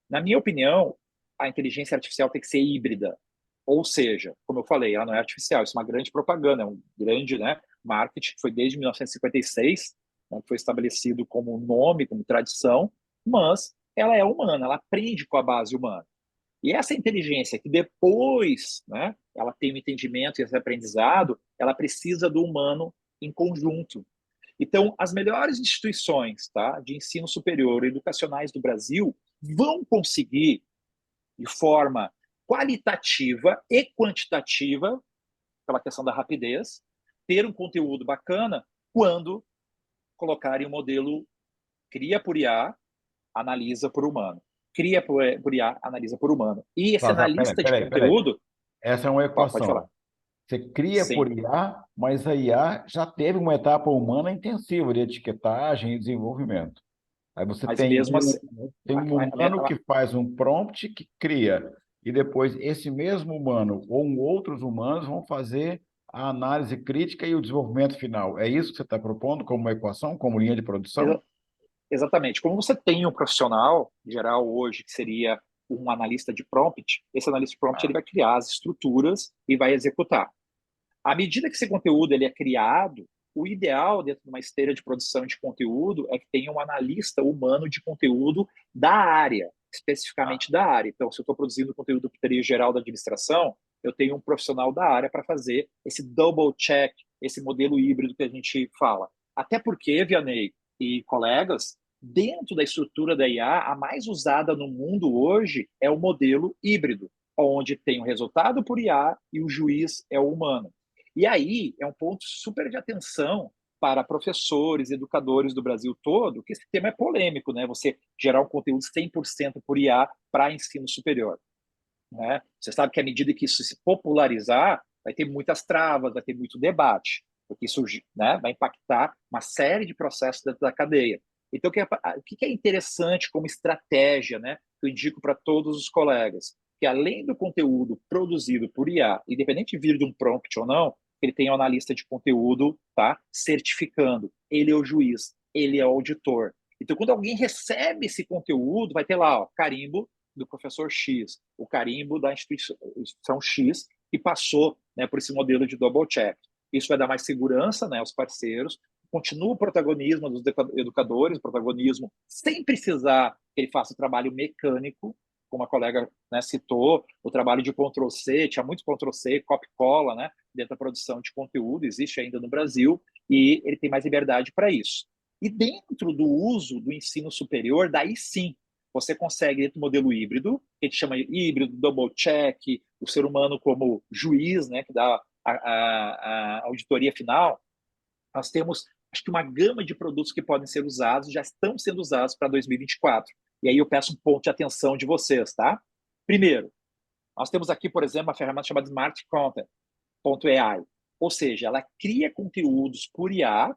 na minha opinião, a inteligência artificial tem que ser híbrida. Ou seja, como eu falei, ela não é artificial, isso é uma grande propaganda, é um grande, né, marketing que foi desde 1956, né, que foi estabelecido como nome, como tradição, mas ela é humana, ela aprende com a base humana. E essa inteligência que depois, né, ela tem o entendimento e esse aprendizado, ela precisa do humano em conjunto. Então, as melhores instituições, tá, de ensino superior educacionais do Brasil vão conseguir, de forma qualitativa e quantitativa, pela questão da rapidez, ter um conteúdo bacana quando colocarem o modelo cria por IA, analisa por humano. Cria por IA, analisa por humano. E esse analista de Peraí. conteúdo... Essa é uma Pode falar. equação. Você cria Sim. por IA, mas a IA já teve uma etapa humana intensiva de etiquetagem e desenvolvimento. Aí você Mas mesmo assim... tem um humano que faz um prompt que cria, e depois esse mesmo humano ou outros humanos vão fazer a análise crítica e o desenvolvimento final. É isso que você está propondo como uma equação, como linha de produção? Exatamente. Como você tem um profissional geral hoje, que seria um analista de prompt, esse analista de prompt ele vai criar as estruturas e vai executar. À medida que esse conteúdo ele é criado, o ideal dentro de uma esteira de produção de conteúdo é que tenha um analista humano de conteúdo da área, especificamente da área. Então, se eu estou produzindo conteúdo para teoria geral da administração, eu tenho um profissional da área para fazer esse double check, esse modelo híbrido que a gente fala. Até porque, Vianney e colegas, dentro da estrutura da IA, a mais usada no mundo hoje é o modelo híbrido, onde tem o resultado por IA e o juiz é o humano. E aí é um ponto super de atenção para professores, educadores do Brasil todo, que esse tema é polêmico, né? Você gerar um conteúdo 100% por IA para ensino superior. Né? Você sabe que à medida que isso se popularizar, vai ter muitas travas, vai ter muito debate, porque isso, né, vai impactar uma série de processos dentro da cadeia. Então, o que é interessante como estratégia, né, que eu indico para todos os colegas? Que além do conteúdo produzido por IA, independente de vir de um prompt ou não, ele tem um analista de conteúdo, tá, certificando. Ele é o juiz, ele é o auditor. Então, quando alguém recebe esse conteúdo, vai ter lá, ó, carimbo do professor X, o carimbo da instituição X, que passou, né, por esse modelo de double check. Isso vai dar mais segurança, né, aos parceiros, continua o protagonismo dos educadores, o protagonismo sem precisar que ele faça o trabalho mecânico, como a colega, né, citou, o trabalho de Ctrl+C, tinha muito Ctrl+C, copy-cola, né, dentro da produção de conteúdo, existe ainda no Brasil, e ele tem mais liberdade para isso. E dentro do uso do ensino superior, daí sim, você consegue, dentro do modelo híbrido, que a gente chama de híbrido, double check, o ser humano como juiz, né, que dá a auditoria final, nós temos, acho que uma gama de produtos que podem ser usados, já estão sendo usados para 2024. E aí eu peço um ponto de atenção de vocês, tá? Primeiro, nós temos aqui, por exemplo, uma ferramenta chamada Smart Content.ai, ou seja, ela cria conteúdos por IA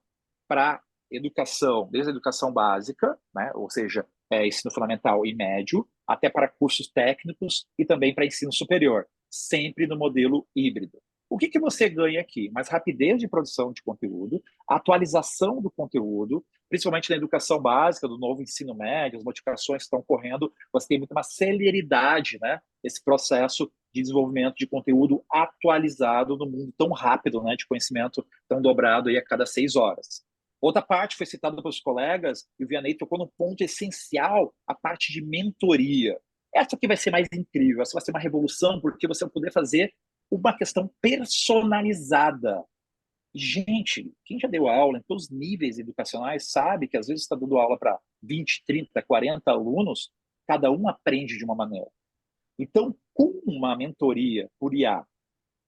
para educação, desde a educação básica, né? Ou seja, ensino fundamental e médio, até para cursos técnicos e também para ensino superior, sempre no modelo híbrido. O que você ganha aqui? Mais rapidez de produção de conteúdo, atualização do conteúdo, principalmente na educação básica, do novo ensino médio, as modificações que estão ocorrendo, você tem muito mais celeridade, né? Esse processo de desenvolvimento de conteúdo atualizado no mundo tão rápido, né? De conhecimento tão dobrado aí a cada 6 horas. Outra parte foi citada pelos colegas, e o Vianney tocou num ponto essencial, a parte de mentoria. Essa aqui vai ser mais incrível, essa vai ser uma revolução, porque você vai poder fazer uma questão personalizada. Gente, quem já deu aula em todos os níveis educacionais sabe que às vezes está dando aula para 20, 30, 40 alunos, cada um aprende de uma maneira. Então, com uma mentoria por IA,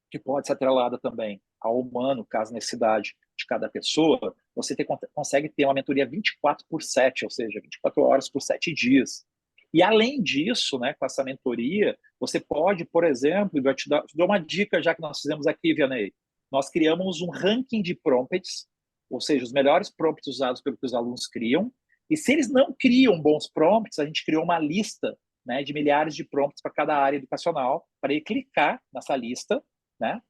que pode ser atrelada também ao humano, caso necessidade de cada pessoa, você consegue ter uma mentoria 24/7, ou seja, 24 horas por 7 dias. E além disso, né, com essa mentoria, você pode, por exemplo, eu te dou uma dica já que nós fizemos aqui, Vianney, nós criamos um ranking de prompts, ou seja, os melhores prompts usados pelo que os alunos criam, e se eles não criam bons prompts, a gente criou uma lista, né, de milhares de prompts para cada área educacional, para ele clicar nessa lista, né,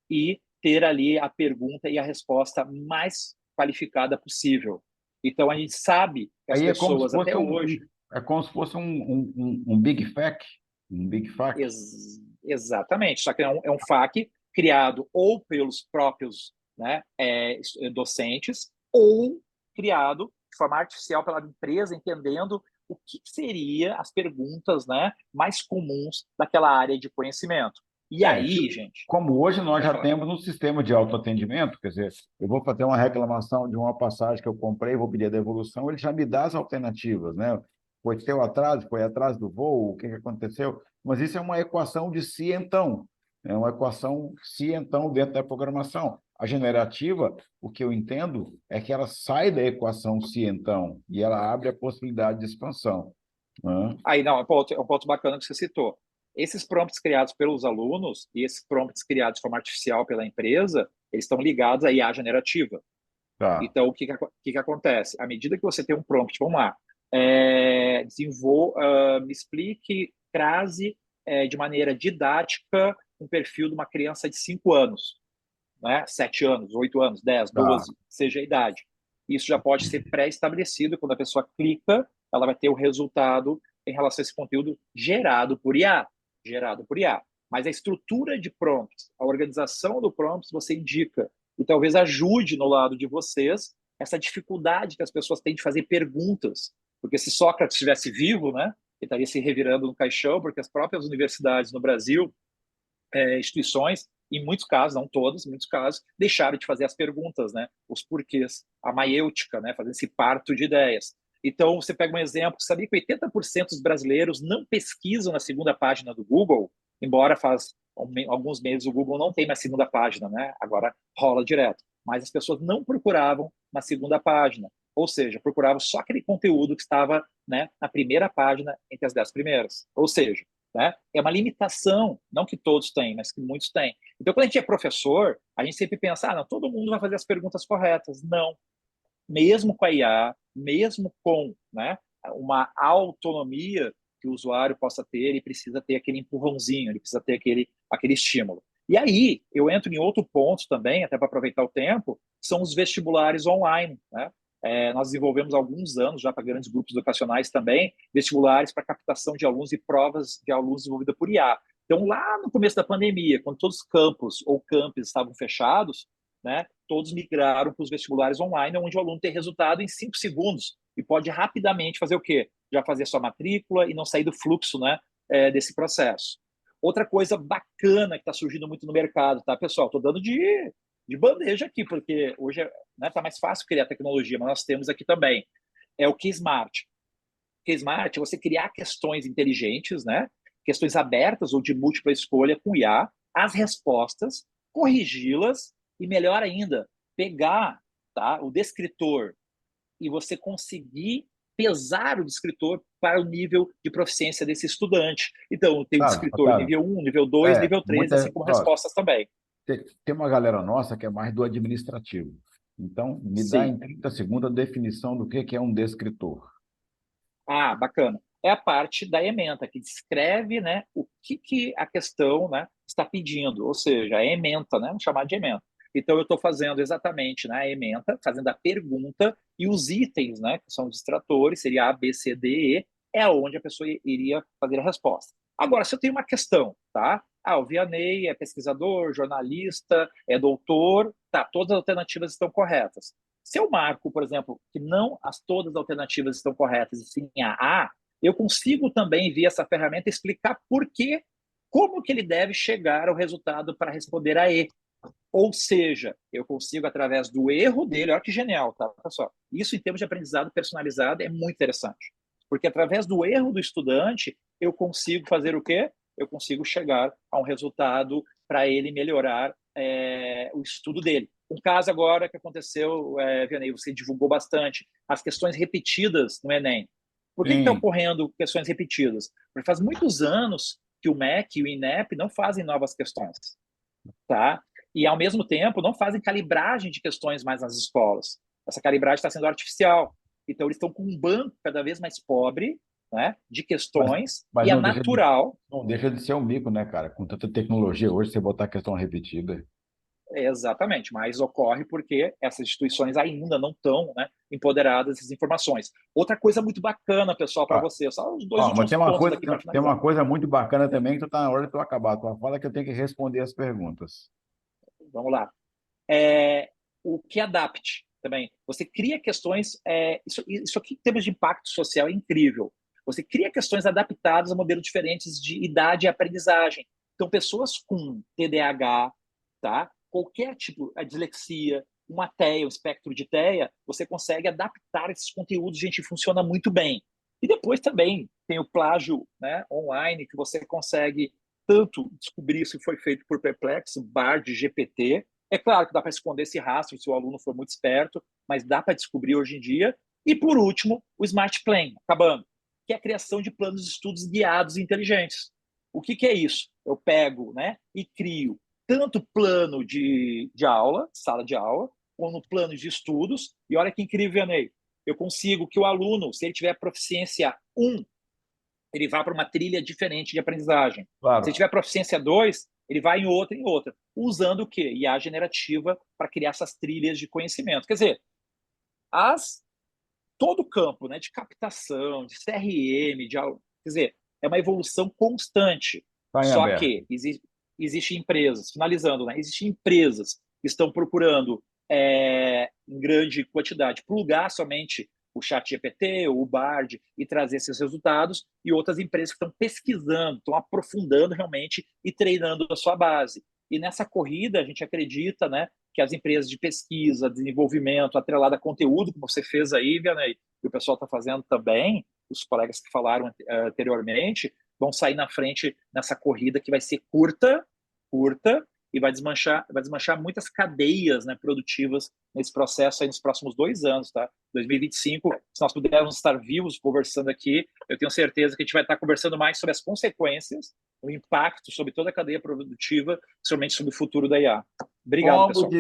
e ter ali a pergunta e a resposta mais qualificada possível. Então, a gente sabe que as Aí pessoas até hoje... É como se fosse um Big Fac, um Big Fac. Exatamente, só que é um FAQ criado ou pelos próprios, né, docentes, ou criado de forma artificial pela empresa, entendendo o que seria as perguntas, né, mais comuns daquela área de conhecimento. E aí, gente... Como hoje nós já temos um sistema de autoatendimento, quer dizer, eu vou fazer uma reclamação de uma passagem que eu comprei, vou pedir a devolução, ele já me dá as alternativas, né? Foi teu atraso, foi atraso do voo, o que aconteceu? Mas isso é uma equação de se então, é uma equação se então dentro da programação. A generativa, o que eu entendo é que ela sai da equação se então e ela abre a possibilidade de expansão. Né? Aí, não, é um ponto bacana que você citou. Esses prompts criados pelos alunos e esses prompts criados de forma artificial pela empresa, eles estão ligados à IA generativa. Tá. Então, o que acontece? À medida que você tem um prompt, vamos lá, me explique, crase de maneira didática um perfil de uma criança de 5 anos, né? 7 anos, 8 anos, 10, 12, seja a idade. Isso já pode ser pré-estabelecido, quando a pessoa clica, ela vai ter o resultado em relação a esse conteúdo gerado por IA. Mas a estrutura de prompts, a organização do prompts, você indica. E talvez ajude no lado de vocês essa dificuldade que as pessoas têm de fazer perguntas. Porque se Sócrates estivesse vivo, né, ele estaria se revirando no caixão, porque as próprias universidades no Brasil, instituições, em muitos casos, não todos, em muitos casos, deixaram de fazer as perguntas, né, os porquês, a maiêutica, né, fazendo esse parto de ideias. Então, você pega um exemplo, sabia que 80% dos brasileiros não pesquisam na segunda página do Google, embora faz alguns meses o Google não tem mais segunda página, né? Agora rola direto. Mas as pessoas não procuravam na segunda página, ou seja, procuravam só aquele conteúdo que estava, né, na primeira página entre as 10 primeiras. Ou seja, né, é uma limitação, não que todos têm, mas que muitos têm. Então, quando a gente é professor, a gente sempre pensa, não, todo mundo vai fazer as perguntas corretas. Não. Mesmo com a IA, mesmo com, né, uma autonomia que o usuário possa ter, ele precisa ter aquele empurrãozinho, ele precisa ter aquele estímulo. E aí, eu entro em outro ponto também, até para aproveitar o tempo, são os vestibulares online, né? Nós desenvolvemos há alguns anos, já para grandes grupos educacionais também, vestibulares para captação de alunos e provas de alunos desenvolvidas por IA. Então, lá no começo da pandemia, quando todos os campos ou campos estavam fechados, né, todos migraram para os vestibulares online, onde o aluno tem resultado em 5 segundos e pode rapidamente fazer o quê? já fazer sua matrícula e não sair do fluxo, né, desse processo. Outra coisa bacana que está surgindo muito no mercado, tá, pessoal? Estou dando de bandeja aqui, porque hoje tá mais fácil criar tecnologia, mas nós temos aqui também. É o Keysmart. Keysmart é você criar questões inteligentes, né? Questões abertas ou de múltipla escolha com IA, as respostas, corrigi-las e, melhor ainda, pegar, tá, o descritor e você conseguir pesar o descritor para o nível de proficiência desse estudante. Então, tem o descritor Otávio, nível 1, nível 2, nível 3, assim como ó, respostas também. tem uma galera nossa que é mais do administrativo. Então, me dá Sim. em 30 segundos a definição do que é um descritor. Ah, bacana. É a parte da ementa, que descreve, né, o que a questão, né, está pedindo, ou seja, a ementa, né, vamos chamar de ementa. Então, eu estou fazendo exatamente, né, a ementa, fazendo a pergunta, e os itens, né, que são os distratores, seria A, B, C, D, E, é onde a pessoa iria fazer a resposta. Agora, se eu tenho uma questão, tá? Ah, o Vianney é pesquisador, jornalista, é doutor, tá, todas as alternativas estão corretas. Se eu marco, por exemplo, que não todas as alternativas estão corretas, e sim a A, eu consigo também, via essa ferramenta, explicar por quê, como que ele deve chegar ao resultado para responder a E. Ou seja, eu consigo, através do erro dele, olha que genial, tá, pessoal? Isso, em termos de aprendizado personalizado, é muito interessante. Porque, através do erro do estudante, eu consigo fazer o quê? Eu consigo chegar a um resultado para ele melhorar o estudo dele. Um caso agora que aconteceu, Vianney, você divulgou bastante, as questões repetidas no Enem. Por que estão ocorrendo questões repetidas? Porque faz muitos anos que o MEC e o INEP não fazem novas questões, tá? E, ao mesmo tempo, não fazem calibragem de questões mais nas escolas. Essa calibragem está sendo artificial. Então, eles estão com um banco cada vez mais pobre, né, de questões, mas e é não natural... não deixa de ser um mico, né, cara? Com tanta tecnologia hoje, você botar questão repetida. Exatamente, mas ocorre porque essas instituições ainda não estão, né, empoderadas dessas informações. Outra coisa muito bacana, pessoal, para você, só os dois Mas últimos pontos aqui para tem finalizar. uma coisa muito bacana também que está na hora de tu acabar. Tu fala que eu tenho que responder as perguntas. Vamos lá. O que adapte também. Você cria questões... isso aqui, em termos de impacto social, é incrível. Você cria questões adaptadas a modelos diferentes de idade e aprendizagem. Então, pessoas com TDAH, tá? Qualquer tipo, a dislexia, uma TEA, um espectro de TEA, você consegue adaptar esses conteúdos, gente, funciona muito bem. E depois também tem o plágio, né, online, que você consegue tanto descobrir se foi feito por Perplexo, Bard, GPT. É claro que dá para esconder esse rastro se o aluno for muito esperto, mas dá para descobrir hoje em dia. E, por último, o Smart Plan, acabando, que é a criação de planos de estudos guiados e inteligentes. O que é isso? Eu pego, né, e crio tanto plano de aula, sala de aula, como plano de estudos. E olha que incrível, Ney. Eu consigo que o aluno, se ele tiver proficiência 1, ele vá para uma trilha diferente de aprendizagem. Claro. Se ele tiver proficiência 2, ele vai em outra, usando o quê? IA generativa para criar essas trilhas de conhecimento. Quer dizer, todo o campo, né, de captação, de CRM, quer dizer, é uma evolução constante. Só aberto. que existem empresas, finalizando, né, existem empresas que estão procurando em grande quantidade plugar somente o ChatGPT, o Bard e trazer esses resultados, e outras empresas que estão pesquisando, estão aprofundando realmente e treinando a sua base. E nessa corrida, a gente acredita, né, que as empresas de pesquisa, desenvolvimento, atrelada a conteúdo, como você fez aí, Vianney, e o pessoal está fazendo também, os colegas que falaram anteriormente, vão sair na frente nessa corrida que vai ser curta, e vai desmanchar muitas cadeias, né, produtivas nesse processo aí nos próximos 2 anos, tá? 2025, se nós pudermos estar vivos conversando aqui, eu tenho certeza que a gente vai estar conversando mais sobre as consequências, o impacto sobre toda a cadeia produtiva, somente sobre o futuro da IA. Obrigado, pessoal.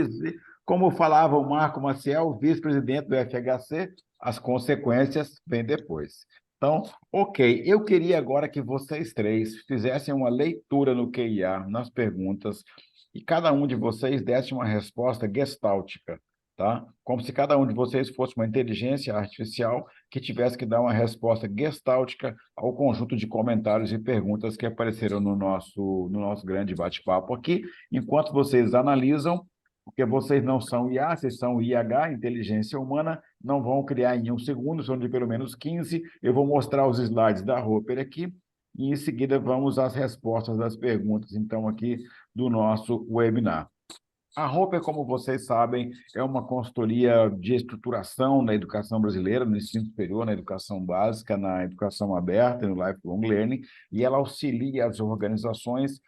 Como falava o Marco Maciel, vice-presidente do FHC, as consequências vêm depois. Então, ok, eu queria agora que vocês três fizessem uma leitura no QIA, nas perguntas, e cada um de vocês desse uma resposta gestáltica, tá? Como se cada um de vocês fosse uma inteligência artificial que tivesse que dar uma resposta gestáltica ao conjunto de comentários e perguntas que apareceram no nosso grande bate-papo aqui. Enquanto vocês analisam, porque vocês não são IA, vocês são IH, inteligência humana, não vão criar em 1 segundo, são de pelo menos 15. Eu vou mostrar os slides da Roper aqui, e em seguida vamos às respostas das perguntas, então, aqui do nosso webinar. A Roper, como vocês sabem, é uma consultoria de estruturação na educação brasileira, no ensino superior, na educação básica, na educação aberta, no lifelong learning, e ela auxilia as organizações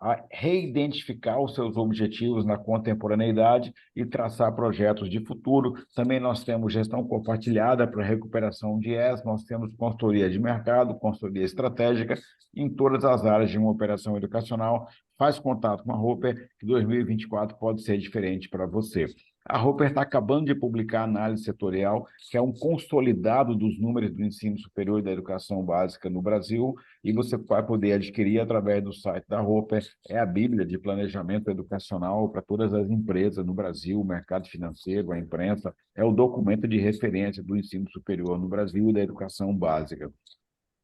a reidentificar os seus objetivos na contemporaneidade e traçar projetos de futuro. Também nós temos gestão compartilhada para recuperação de IES, nós temos consultoria de mercado, consultoria estratégica em todas as áreas de uma operação educacional. Faz contato com a Roper, que 2024 pode ser diferente para você. A Roper está acabando de publicar a análise setorial, que é um consolidado dos números do ensino superior e da educação básica no Brasil, e você vai poder adquirir através do site da Roper. É a Bíblia de planejamento educacional para todas as empresas no Brasil, o mercado financeiro, a imprensa. É o documento de referência do ensino superior no Brasil e da educação básica.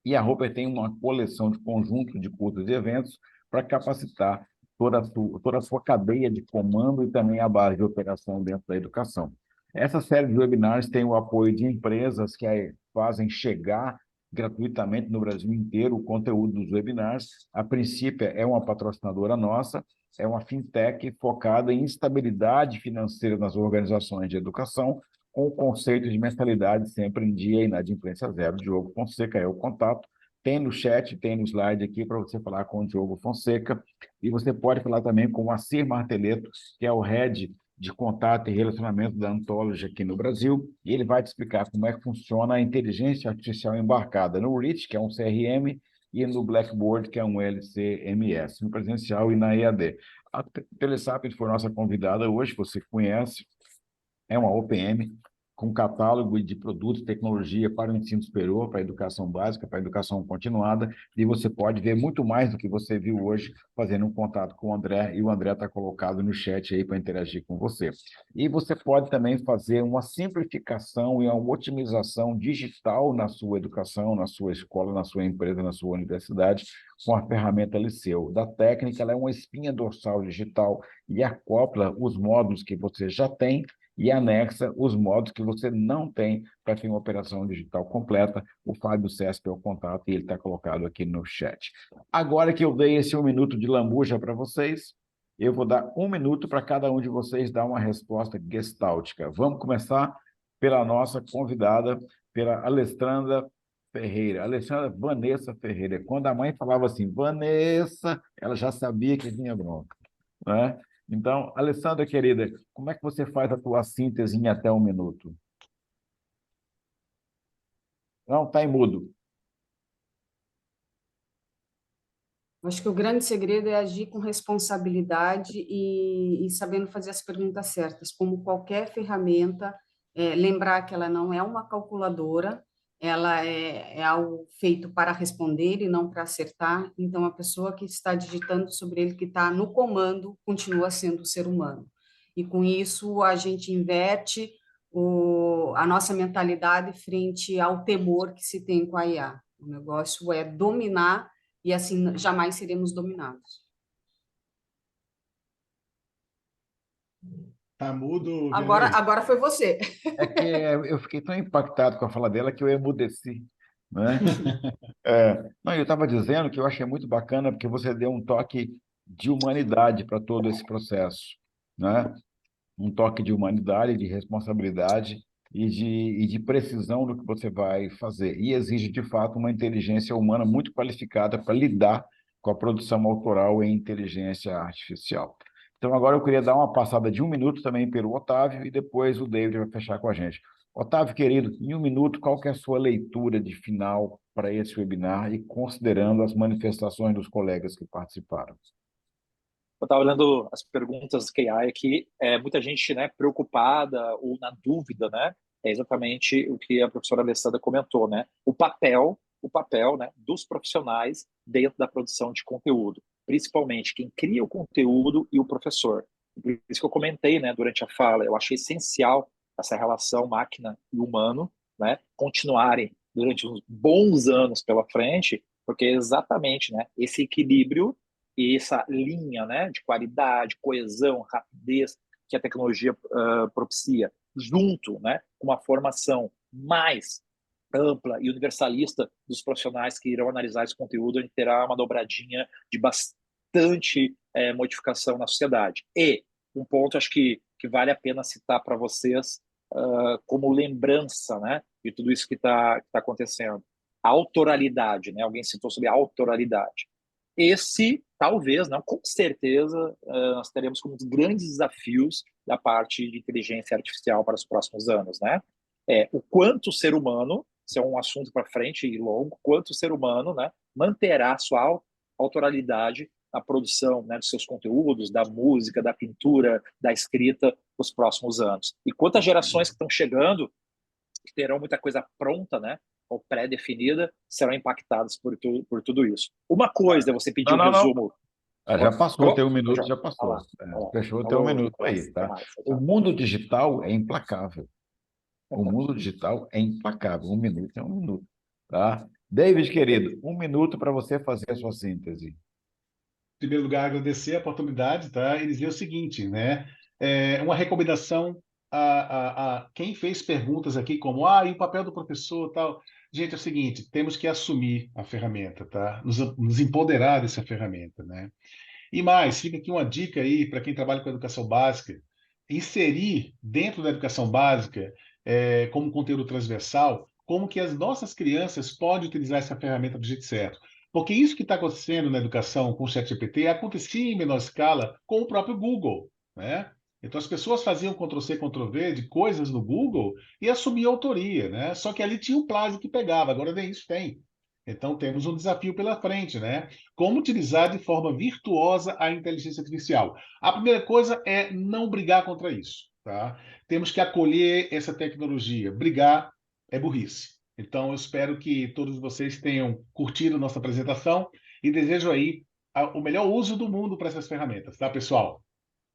E a Roper tem uma coleção de conjunto de cursos e eventos para capacitar toda a sua cadeia de comando e também a base de operação dentro da educação. Essa série de webinars tem o apoio de empresas que fazem chegar gratuitamente no Brasil inteiro o conteúdo dos webinars. A princípio, é uma patrocinadora nossa, é uma fintech focada em estabilidade financeira nas organizações de educação, com o conceito de mensalidade sempre em dia e inadimplência zero. Diogo Fonseca é o contato. Tem no chat, tem no slide aqui para você falar com o Diogo Fonseca. E você pode falar também com o Assir Marteleto, que é o head de contato e relacionamento da Anthology aqui no Brasil, e ele vai te explicar como é que funciona a inteligência artificial embarcada no REACH, que é um CRM, e no Blackboard, que é um LCMS, no presencial e na EAD. A Telesap foi nossa convidada hoje, você conhece, é uma OPM com catálogo de produtos e tecnologia para o ensino superior, para a educação básica, para a educação continuada, e você pode ver muito mais do que você viu hoje fazendo um contato com o André, e o André está colocado no chat aí para interagir com você. E você pode também fazer uma simplificação e uma otimização digital na sua educação, na sua escola, na sua empresa, na sua universidade, com a ferramenta Liceu. Da técnica, ela é uma espinha dorsal digital e acopla os módulos que você já tem e anexa os modos que você não tem para ter uma operação digital completa. O Fábio Cesp é o contato e ele está colocado aqui no chat. Agora que eu dei esse 1 minuto de lambuja para vocês, eu vou dar 1 minuto para cada um de vocês dar uma resposta gestáltica. Vamos começar pela nossa convidada, pela Alessandra Ferreira. Alessandra Vanessa Ferreira. Quando a mãe falava assim, Vanessa, ela já sabia que vinha bronca, né? Então, Alessandra, querida, como é que você faz a tua síntese em até 1 minuto? Não, está em mudo. Acho que o grande segredo é agir com responsabilidade e sabendo fazer as perguntas certas. Como qualquer ferramenta, lembrar que ela não é uma calculadora, ela é algo feito para responder e não para acertar. Então, a pessoa que está digitando sobre ele, que está no comando, continua sendo o ser humano. E com isso, a gente inverte a nossa mentalidade frente ao temor que se tem com a IA. O negócio é dominar e assim jamais seremos dominados. Tá mudo, Agora, Vianney. agora foi você. É que eu fiquei tão impactado com a fala dela que eu emudeci, né? Não, eu estava dizendo que eu achei muito bacana porque você deu um toque de humanidade para todo esse processo, né? Um toque de humanidade, de responsabilidade e de precisão do que você vai fazer. E exige, de fato, uma inteligência humana muito qualificada para lidar com a produção autoral em inteligência artificial. Então, agora eu queria dar uma passada de 1 minuto também pelo Otávio e depois o David vai fechar com a gente. Otávio, querido, em 1 minuto, qual que é a sua leitura de final para esse webinar e considerando as manifestações dos colegas que participaram? Eu estava olhando as perguntas do AI aqui, muita gente, né, preocupada ou na dúvida, né? É exatamente o que a professora Alessandra comentou, né? O papel, né, dos profissionais dentro da produção de conteúdo, principalmente quem cria o conteúdo e o professor. Por isso que eu comentei, né, durante a fala, eu achei essencial essa relação máquina e humano, né, continuarem durante uns bons anos pela frente, porque é exatamente, né, esse equilíbrio e essa linha, né, de qualidade, coesão, rapidez, que a tecnologia propicia, junto, né, com uma formação mais ampla e universalista dos profissionais que irão analisar esse conteúdo, a gente terá uma dobradinha de bastante modificação na sociedade. E um ponto, acho que vale a pena citar para vocês como lembrança, né, de tudo isso que está acontecendo. A autoralidade, né? Alguém citou sobre a autoralidade. Esse, talvez, não, com certeza, nós teremos como um dos grandes desafios da parte de inteligência artificial para os próximos anos, né? O quanto o ser humano, isso é um assunto para frente e longo, quanto o ser humano, né, manterá sua autoralidade na produção, né, dos seus conteúdos, da música, da pintura, da escrita, nos próximos anos. E quantas gerações que estão chegando, que terão muita coisa pronta, né, ou pré-definida, serão impactadas por tudo isso. Uma coisa é você pedir um resumo. Já passou, tem um minuto, já passou. Fechou, tem um minuto aí, tá? O mundo digital é implacável. O mundo digital é implacável. Um minuto é um minuto, tá? David, querido, um minuto para você fazer a sua síntese. Em primeiro lugar, agradecer a oportunidade, tá? E dizer o seguinte, né? Uma recomendação a quem fez perguntas aqui, como, e o papel do professor, tal. Gente, é o seguinte, temos que assumir a ferramenta, tá? Nos empoderar dessa ferramenta, né? E mais, fica aqui uma dica aí para quem trabalha com educação básica, inserir dentro da educação básica, como conteúdo transversal, como que as nossas crianças podem utilizar essa ferramenta do jeito certo. Porque isso que está acontecendo na educação com o ChatGPT acontecia em menor escala com o próprio Google, né? Então as pessoas faziam Ctrl+C, Ctrl+V de coisas no Google e assumiam autoria, né? Só que ali tinha um plágio que pegava, agora nem isso tem. Então temos um desafio pela frente, né? Como utilizar de forma virtuosa a inteligência artificial. A primeira coisa é não brigar contra isso, tá? Temos que acolher essa tecnologia. Brigar é burrice. Então, eu espero que todos vocês tenham curtido nossa apresentação e desejo aí o melhor uso do mundo para essas ferramentas, tá, pessoal?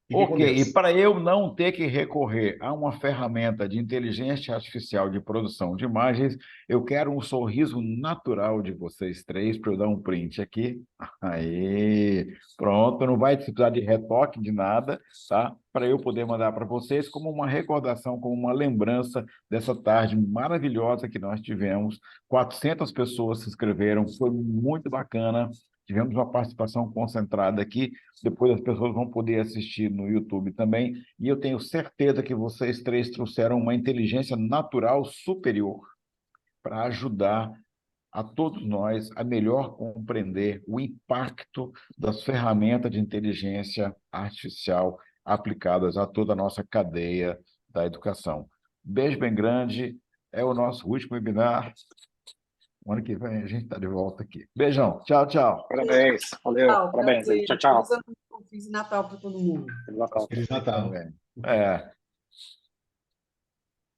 Fiquem com Ok, Deus. e para eu não ter que recorrer a uma ferramenta de inteligência artificial de produção de imagens, eu quero um sorriso natural de vocês três para eu dar um print aqui. Aí, pronto, não vai precisar de retoque de nada, tá? Para eu poder mandar para vocês como uma recordação, como uma lembrança dessa tarde maravilhosa que nós tivemos. 400 pessoas se inscreveram, foi muito bacana. Tivemos uma participação concentrada aqui, depois as pessoas vão poder assistir no YouTube também, e eu tenho certeza que vocês três trouxeram uma inteligência natural superior para ajudar a todos nós a melhor compreender o impacto das ferramentas de inteligência artificial aplicadas a toda a nossa cadeia da educação. Beijo bem grande, é o nosso último webinar. Ano que vem a gente está de volta aqui. Beijão. Tchau, tchau. Parabéns. Valeu. Parabéns. Tchau, tchau. Feliz Natal para todo mundo. Feliz Natal. Feliz Natal. É.